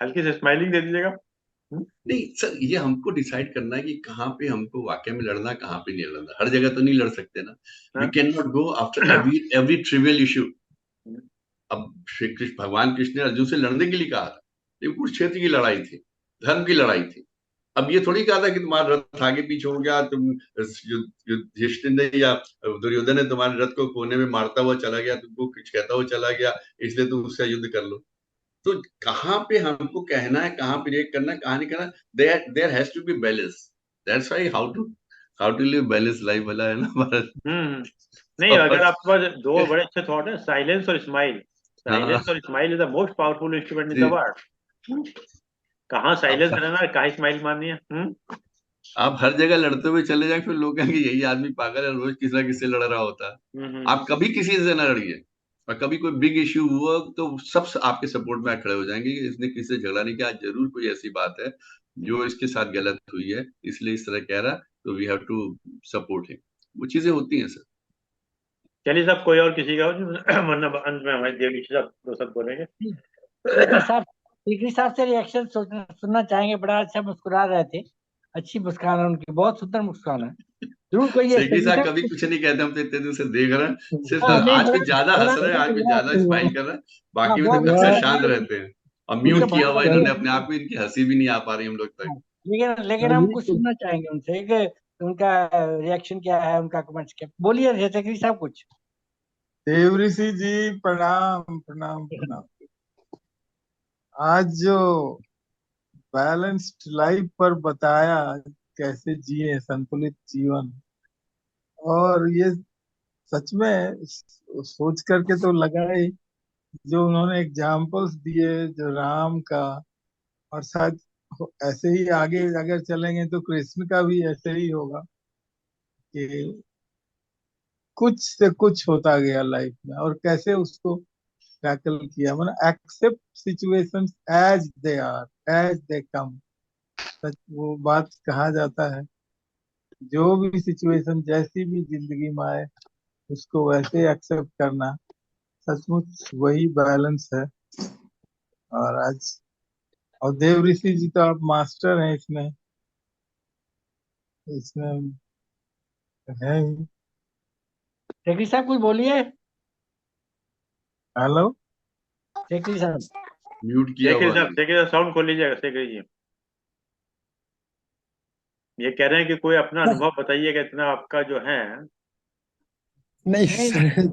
हल्की से स्माइलिंग दे दीजिएगा। हम्म। नहीं सर, ये हमको डिसाइड करना है कि कहाँ पे हमको वाकई में लड़ना, कहाँ पे नहीं लड़ना। हर जगह तो नहीं लड़ सकते ना। वी हाँ। Can not go after every every trivial issue. अब श्री कृष्ण, भगवान कृष्ण ने अर्जुन से लड़ने के लिए कहा था, ये कुरुक्षेत्र की लड़ाई थी, धर्म की लड़ाई थी। अब ये थोड़ी कहा था कि तुम्हारा रथ आगे पीछे हो गया, तुम युधिष्ठिर ने या दुर्योधन ने तुम्हारे रथ को कोने में मारता हुआ चला गया, तुमको कुछ कहता हुआ चला गया, इसलिए तुम उससे युद्ध कर लो। तो कहाँ पे हमको कहना है, कहाँ पे रिएक्ट करना है, कहाँ नहीं करना, there has to be balance. That's why how to live balance life वाला है ना भारत। नहीं, अगर आपके पास दो बड़े अच्छे थॉट है, साइलेंस और स्माइल। हाँ साइलेंस और smile is the most powerful instrument in the जी। वर्ल्ड। कहाँ अब साइलेंस रहना है, कहाँ स्माइल मारनी है। आप हर जगह लड़ते हुए चले जाए, फिर लोग कहेंगे यही आदमी पागल है, रोज किसी ना किसी से लड़ रहा होता है। आप कभी किसी से ना लड़िए, और कभी कोई बिग इश्यू हुआ तो सब आपके सपोर्ट में खड़े हो जाएंगे कि इसने किसी से झगड़ा नहीं किया, जरूर कोई ऐसी बात है जो इसके साथ गलत हुई है, इसलिए इस तरह कह रहा, तो we have to support him. वो चीजें होती हैं सर। चलिए साहब, कोई और किसी का हो वरना अंत में हमारे देवली साहब दो सब बोलेंगे। शेखरी साहब, शेखरी साहब से रिएक्शन सुनना चाहेंगे। बड़ा अच्छा मुस्कुरा रहे थे, अच्छी मुस्कान है उनकी, बहुत सुंदर मुस्कान है। जरूर कोई है शेखी शेखरी साहब कभी साहब। कुछ नहीं कहते, हम तो इतने दिन से देख रहे हैं, सिर्फ हाँ, नहीं आज बड़ा कुछ ज्यादा बड़ा हंस रहे हैं, आज कुछ ज्यादा स्माइल कर रहे हैं, हाँ, बाकी में तो बहुत अक्सर अच्छा शांत है। रहते हैं। और उनका म्यूट किया हुआ भाव, इन्होंने अपने आप को, इनकी हंसी भी नहीं आ पा रही हम लोग तक। लेकिन हम कुछ सुनना चाहेंगे उनसे कि उनका रिएक्शन क्या है, उनका कमेंट्स क्या। बोलिए शेखरी साहब कुछ। देवऋषि जी, प्रणाम प्रणाम प्रणाम। आज जो बैलेंस्ड लाइफ पर बताया, कैसे जिए संतुलित जीवन, और ये सच में सोच करके तो लगा ही, जो उन्होंने एग्जाम्पल्स दिए जो राम का, और शायद ऐसे ही आगे अगर चलेंगे तो कृष्ण का भी ऐसे ही होगा कि कुछ से कुछ होता गया लाइफ में, और कैसे उसको टैकल किया। मैंने accept situations as they are, as they come. सच वो बात कहा जाता है, जो भी सिचुएशन जैसी भी जिंदगी में आए उसको वैसे एक्सेप्ट करना, सचमुच वही बैलेंस है। और आज, और देव ऋषि जी तो आप मास्टर हैं इसमें, इसमें है ही। शेखरी साहब कुछ बोलिए। हेलो। शेखरी साहब, म्यूट किया शेखर हुआ साहब, है। शेखर साहब साउंड खोल लीजिएगा। शेखर जी ये कह रहे हैं कि कोई अपना अनुभव बताइएगा, इतना आपका जो है। नहीं नहीं, सर,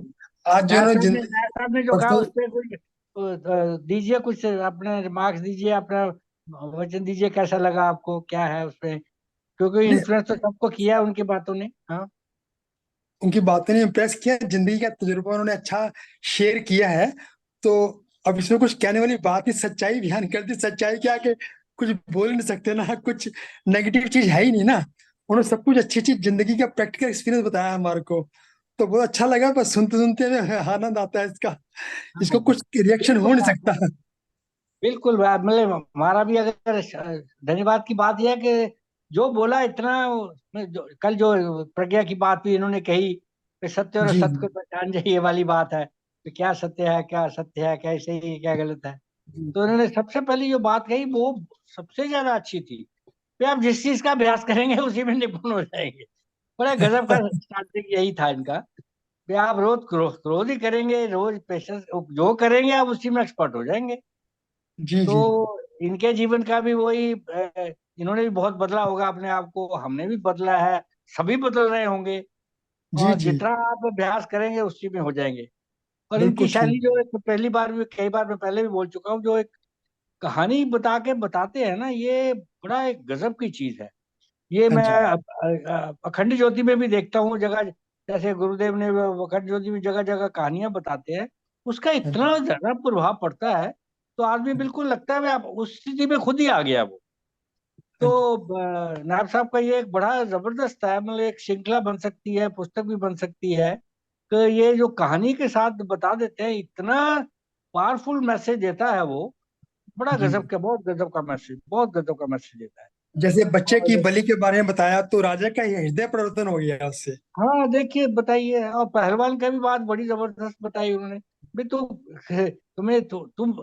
आज जो है ना जिंदगी नायब साहब ने जो कहा पर्सनल। उस पर कुछ दीजिए, कुछ अपने रिमार्क्स दीजिए, अपना वचन दीजिए, कैसा लगा आपको, क्या है उस पे। क्योंकि नहीं, इन्फ्लुएंस तो सबको किया है उनकी बातों ने। हाँ, उनकी बातें ने इम्प्रेस किया, जिंदगी का तजुर्बा उन्होंने अच्छा शेयर किया है। तो अब इसमें कुछ कहने वाली बात नहीं, सच्चाई बयान कर दी। सच्चाई क्या कि कुछ बोल नहीं सकते ना, कुछ नेगेटिव चीज है ही नहीं ना। उन्होंने सब कुछ अच्छी अच्छी जिंदगी का प्रैक्टिकल एक्सपीरियंस बताया हमारे को, तो बहुत अच्छा लगा। बस सुनते सुनते हमें आनंद आता है इसका, इसको हाँ, कुछ रिएक्शन हो बिल्कुल नहीं सकता। बिल्कुल मतलब हमारा भी अगर धन्यवाद की बात यह है कि जो बोला इतना, कल जो प्रज्ञा की बात भी इन्होंने कही कि सत्य और जी असत्य को पहचान जाए, ये वाली बात है कि क्या सत्य है, क्या असत्य है, क्या सही है, क्या गलत है। जी तो उन्होंने सबसे पहले जो बात कही वो सबसे ज्यादा अच्छी थी कि आप जिस चीज का अभ्यास करेंगे उसी में निपुण हो जाएंगे। बड़ा गजब का स्टार्टिंग यही था इनका कि आप रोज क्रोध ही करेंगे, रोज पेशेंस जो करेंगे आप उसी में एक्सपर्ट हो जाएंगे। जी जी तो इनके जीवन का भी वही इन्होंने भी बहुत बदला होगा अपने आप को, हमने भी बदला है, सभी बदल रहे होंगे। जी और जी जितना आप अभ्यास करेंगे उसी में हो जाएंगे। और इनकी बिल्कुल शैली ठीक। जो एक पहली बार भी, कई बार मैं पहले भी बोल चुका हूँ, जो एक कहानी बता के बताते हैं ना, ये बड़ा एक गजब की चीज है। ये हाँ मैं जी अखंड ज्योति में भी देखता हूँ जगह, जैसे गुरुदेव ने वो अखंड ज्योति में जगह जगह कहानियां बताते हैं, उसका हाँ जी इतना ज्यादा प्रभाव पड़ता है। तो आदमी बिल्कुल लगता है आप उस स्थिति में खुद ही आ गया वो। तो हाँ जी नायब साहब का ये एक बड़ा जबरदस्त है, मतलब एक श्रृंखला बन सकती है, पुस्तक भी बन सकती है। तो ये जो कहानी के साथ बता देते हैं, इतना पावरफुल मैसेज देता है वो, बड़ा जी। गजब का, बहुत गजब का मैसेज, बहुत गजब का मैसेज देता है। जैसे बच्चे की और बलि के बारे में बताया तो राजा का हृदय परिवर्तन हो गया उससे। हाँ देखिए, बताइए, और पहलवान का भी बात बड़ी जबरदस्त बताई उन्होंने। भी तुम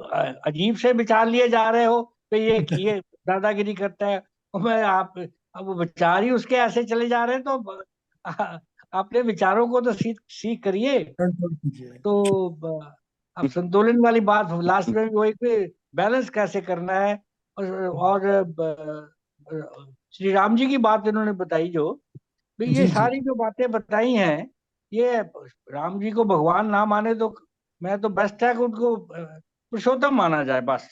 अजीब से विचार लिए जा रहे हो कि ये दादागिरी करता है, और मैं आप अब विचार ही उसके ऐसे चले जा रहे हैं, तो अपने विचारों को तो सीख सीख करिए। कंट्रोल कीजिए। तो अब संतुलन वाली बात लास्ट में भी वही कि बैलेंस कैसे करना है। और श्री राम जी की बात इन्होंने बताई जो भी, ये जी जी सारी जो बातें बताई हैं, ये राम जी को भगवान ना माने तो मैं तो बेस्ट है कि उनको पुरुषोत्तम माना जाए बस,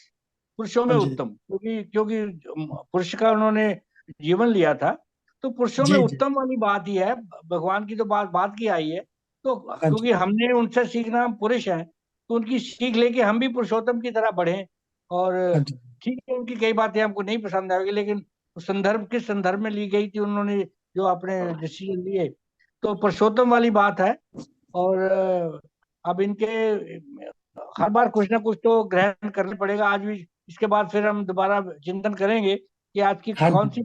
पुरुषों में हाँ जी उत्तम, क्योंकि क्योंकि पुरुष का उन्होंने जीवन लिया था। तो पुरुषों में जी जी उत्तम वाली बात ही है, भगवान की तो बात की आई है। तो हाँ जी क्योंकि हमने उनसे सीखना, हम पुरुष हैं, तो उनकी सीख लेके हम भी पुरुषोत्तम की तरह बढ़े। और हाँ जी ठीक है, उनकी कई बातें हमको नहीं पसंद आएगी, लेकिन उस संदर्भ, किस संदर्भ में ली गई थी उन्होंने जो अपने डिसीजन लिए, तो पुरुषोत्तम वाली बात है। और अब इनके हर बार कुछ ना कुछ तो ग्रहण करना पड़ेगा। आज भी इसके बाद फिर हम दोबारा चिंतन करेंगे कि आज की हाँ जी।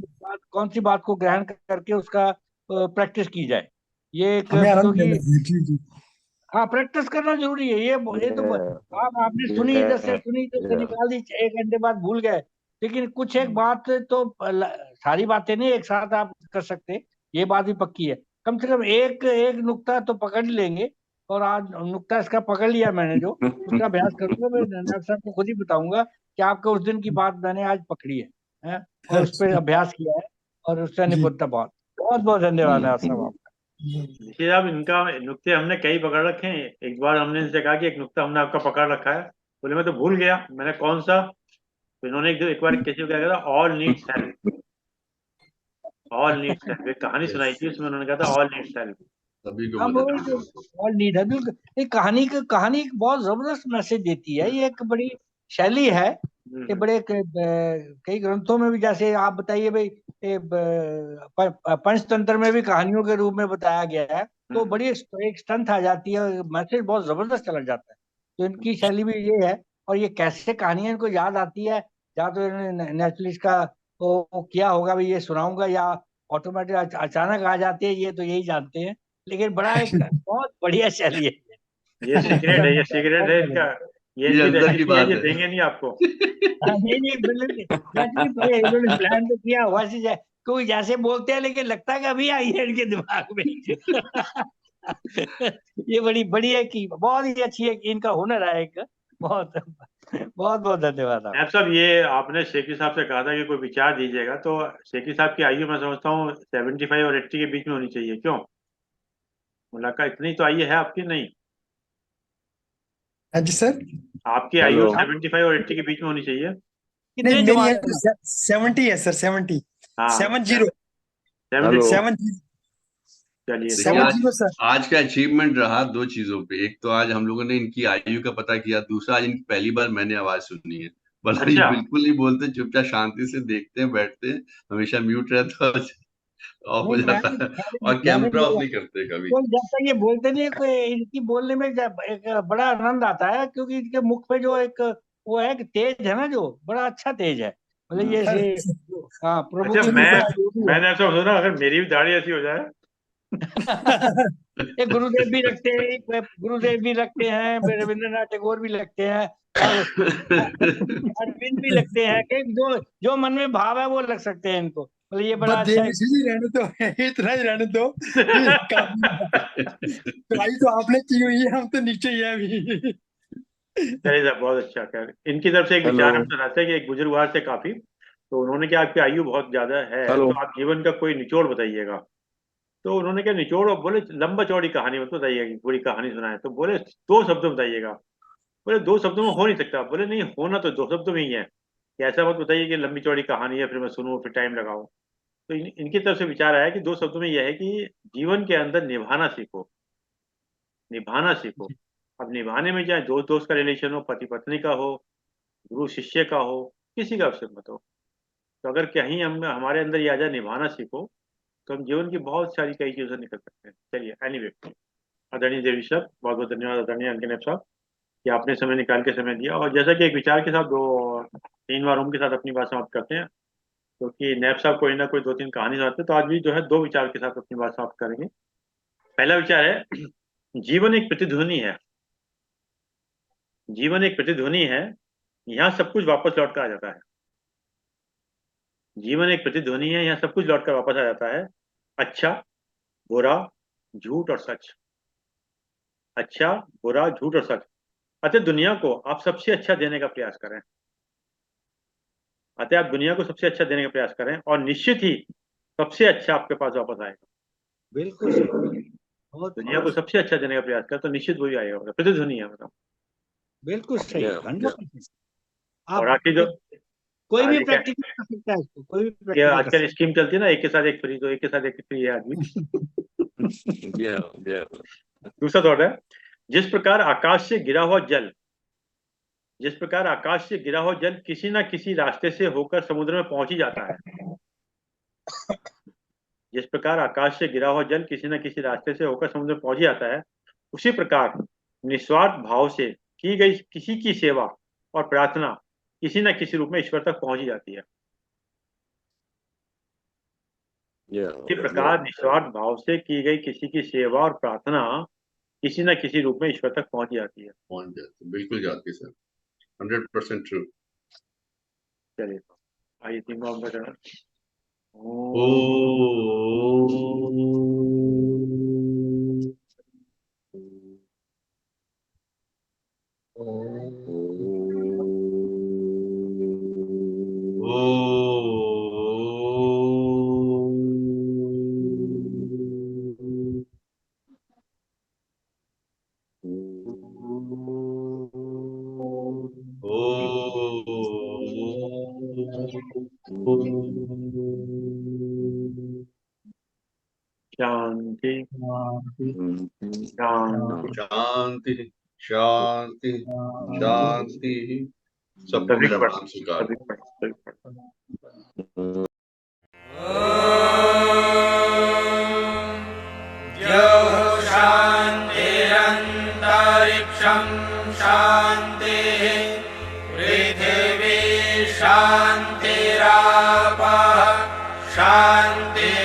कौन सी बात को ग्रहण करके उसका प्रैक्टिस की जाए। ये एक, हमें आनंद क्योंकि लेना है। जी जी हाँ, प्रैक्टिस करना जरूरी है। ये तो आप आपने सुनी, इधर से सुनी तो निकाल दी, 1 घंटे बाद भूल गए। लेकिन कुछ एक बात तो सारी बातें नहीं एक साथ आप कर सकते, ये बात भी पक्की है। कम से कम एक एक नुक्ता तो पकड़ लेंगे। और आज नुक्ता इसका पकड़ लिया मैंने, जो उसका अभ्यास करूंगा मैं, नायब साहब को खुद ही बताऊंगा कि आपका उस दिन की बात मैंने आज पकड़ी है? और उस पर अभ्यास किया है, और उससे जी निपुणता बहुत बहुत बहुत धन्यवाद नायब साहब आपका। जी देखिए साहब, इनका नुक्ते हमने कई पकड़ रखे हैं। एक बार हमने इनसे कहा कि एक नुक्ता हमने आपका पकड़ रखा है, बोले मैं तो भूल गया, मैंने कौन सा। तो इन्होंने एक बार किसी को क्या कहा था, all needs help, all needs help, एक कहानी सुनाई थी, उसमें उन्होंने कहा था ऑल नीड्स हेल्प। सभी को अब मदद वही की जो जरूरत और नीड है, बिल्कुल ये कहानी एक बहुत जबरदस्त मैसेज देती है। ये एक बड़ी शैली है। ये हम्म बड़े कई ग्रंथों में भी, जैसे आप बताइए भाई, पंचतंत्र में भी कहानियों के रूप में बताया गया है। तो हम्म बड़ी एक स्ट्रेंथ आ जाती है, मैसेज बहुत जबरदस्त चला जाता है। तो इनकी शैली भी ये है। और ये कैसे कहानियां इनको याद आती है, या तो इन्होंने नेचुरली इसका वो किया होगा भाई, ये सुनाऊंगा, या ऑटोमेटिक अचानक आ जाती है, ये तो यही जानते हैं। लेकिन बड़ा एक बहुत बढ़िया शैली है। ये सीक्रेट है, ये सीक्रेट बहुत है बढ़िया। इनका। ये ये इनकी अंदर की रेसिपी है, बात ये है। देंगे नहीं आपको। हाँ, नहीं नहीं बिल्कुल, वैसे भी बढ़िया, इन्होंने प्लान तो किया हुआ से कोई जैसे बोलते हैं, लेकिन लगता है कि अभी आई है इनके दिमाग में। ये बड़ी बड़ी है कि बहुत ही अच्छी है कि इनका हुनर है एक, बहुत बहुत बहुत धन्यवाद आप। ऐप साहब, ये आपने शेखी साहब से कहा था कि कोई विचार दीजिएगा, तो शेखी साहब की आयु मैं समझता हूँ 75 और 80 के बीच में होनी चाहिए, क्यों? मुलाकात इतनी तो आयु है आपकी, नहीं? हाँ जी सर। आपकी आयु हेलो। 75 और 80 के बीच में होनी चाहिए। नहीं कितने मेरी जवान है है? 70 है सर, 70। हाँ, 70 हेलो। 72। 70 चलिए, देखिए सेवन। आज 70 सर। आज का अचीवमेंट रहा दो चीजों पे। एक तो आज हम लोगों ने इनकी आयु का पता किया, दूसरा आज इनकी पहली बार मैंने आवाज सुनी है। वरना ये अच्छा। बिल्कुल नहीं बोलते, चुपचाप शांति से देखते हैं, बैठते हैं, हमेशा म्यूट रहता है, ऑफ हो नहीं, जाता है, और कैमरा ऑफ नहीं करते कभी। तो जब तक ये बोलते नहीं है, कोई इनकी बोलने में एक बड़ा आनंद आता है, क्योंकि इनके मुख पे जो एक वो है कि तेज है ना, जो बड़ा अच्छा तेज है, मतलब ये सर हाँ, प्रभु अच्छा, की मैं कृपा जो भी है। मैंने ऐसा सोचा अगर मेरी भी दाढ़ी ऐसी हो जाए ये गुरुदेव भी रखते हैं, गुरुदेव भी रखते हैं, रविंद्रनाथ टैगोर भी लगते हैं, और अरविंद भी लगते हैं कि जो मन में भाव है वो लग सकते हैं इनको। मतलब ये बड़ा बस अच्छा है। देवी जी रहने दो, इतना ही रहने दो, ये काफी ट्राई तो आपने की हुई है, हम तो नीचे ही है अभी। चलिए साहब, बहुत अच्छा। खैर इनकी तरफ से एक विचार हम सुनाते हैं कि एक बुजुर्ग हुआ थे काफी, तो उन्होंने क्या, आपकी आयु बहुत ज्यादा है तो आप जीवन का कोई निचोड़ बताइएगा। तो उन्होंने क्या निचोड़, और बोले लंबा चौड़ी कहानी मत बताइएगा, पूरी कहानी सुनाए। तो बोले 2 शब्द बताइएगा। बोले 2 शब्दों में हो नहीं सकता। बोले नहीं, होना तो 2 शब्दों में ही है, कि ऐसा मत बताइए कि लंबी चौड़ी कहानी है फिर मैं सुनूं फिर टाइम लगाऊं। तो इनकी तरफ से विचार आया कि 2 शब्दों में यह है कि जीवन के अंदर निभाना सीखो, निभाना सीखो। अब निभाने में चाहे दोस्त दोस्त का रिलेशन हो, पति पत्नी का हो, गुरु शिष्य का हो, किसी का अवसर मत हो। तो अगर कहीं हम हमारे अंदर ये आ जाए निभाना सीखो, तो हम जीवन की बहुत सारी कई चीजों से निकल सकते हैं। चलिए एनीवे, आदरणीय देवी साहब, बहुत बहुत धन्यवाद। आदरणीय अंकित साहब कि आपने समय निकाल के समय दिया। और जैसा कि एक विचार के साथ 2-3 बार उनके साथ अपनी बात समाप्त करते हैं, क्योंकि नैब साहब कोई ना कोई 2-3 कहानी सुनाते हैं, तो आज भी जो है 2 विचार के साथ अपनी बात समाप्त करेंगे। पहला विचार है, जीवन एक प्रतिध्वनि है। जीवन एक प्रतिध्वनि है, यहाँ सब कुछ वापस लौट कर आ जाता है। जीवन एक प्रतिध्वनि है, यहाँ सब कुछ लौट कर वापस आ जाता है। अच्छा, बुरा, झूठ और सच। अच्छा, बुरा, झूठ और सच। अतः दुनिया को आप सबसे अच्छा देने का प्रयास करें। अतः आप दुनिया को सबसे अच्छा देने का प्रयास करें, और निश्चित ही सबसे अच्छा आपके पास वापस आएगा। बिल्कुल सही, बहुत दुनिया को सबसे अच्छा देने का प्रयास करें तो निश्चित वही आएगा। प्रतिध्वनि है मतलब। बिल्कुल सही, 100%। और आप आखिरी जो कोई भी आगे क्या- प्रैक्टिकल कर सकता है इसको, कोई भी ये प्रैक्टिकल कर आजकल स्कीम चलती है ना, एक के साथ एक फ्री, तो एक के साथ एक फ्री है आदमी। दूसरा थॉट है, जिस प्रकार आकाश से गिरा हुआ जल, जिस प्रकार आकाश से गिरा हुआ जल किसी ना किसी रास्ते से होकर समुद्र में पहुंच ही जाता है। जिस प्रकार आकाश से गिरा हुआ जल किसी न किसी रास्ते से होकर समुद्र में पहुंच ही जाता है, उसी प्रकार निस्वार्थ भाव से की गई किसी की सेवा और प्रार्थना किसी न किसी रूप में ईश्वर तक पहुंच ही जाती है। इसी प्रकार निस्वार्थ भाव से की गई किसी की सेवा और प्रार्थना किसी न किसी रूप में ईश्वर तक पहुंच जाती है। पहुंच जाते, बिल्कुल जाती सर, 100% ट्रू। चलिए आइए 3 बार बताना। शांति शांति शांति शांति शांति। सबको मेरा प्रणाम स्वीकार। शान्तिरन्तरिक्षं शान्तिः पृथिवी शान्तिरापः शान्तिरोषधयः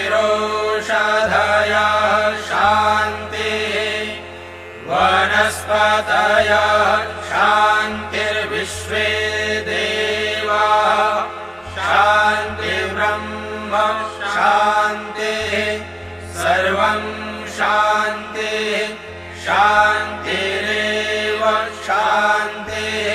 शान्तिः वनस्पतयः शान्तिर्विश्वे देवाः शान्तिर्ब्रह्म शान्तिः सर्वं शान्तिः शान्तिरेव शान्तिः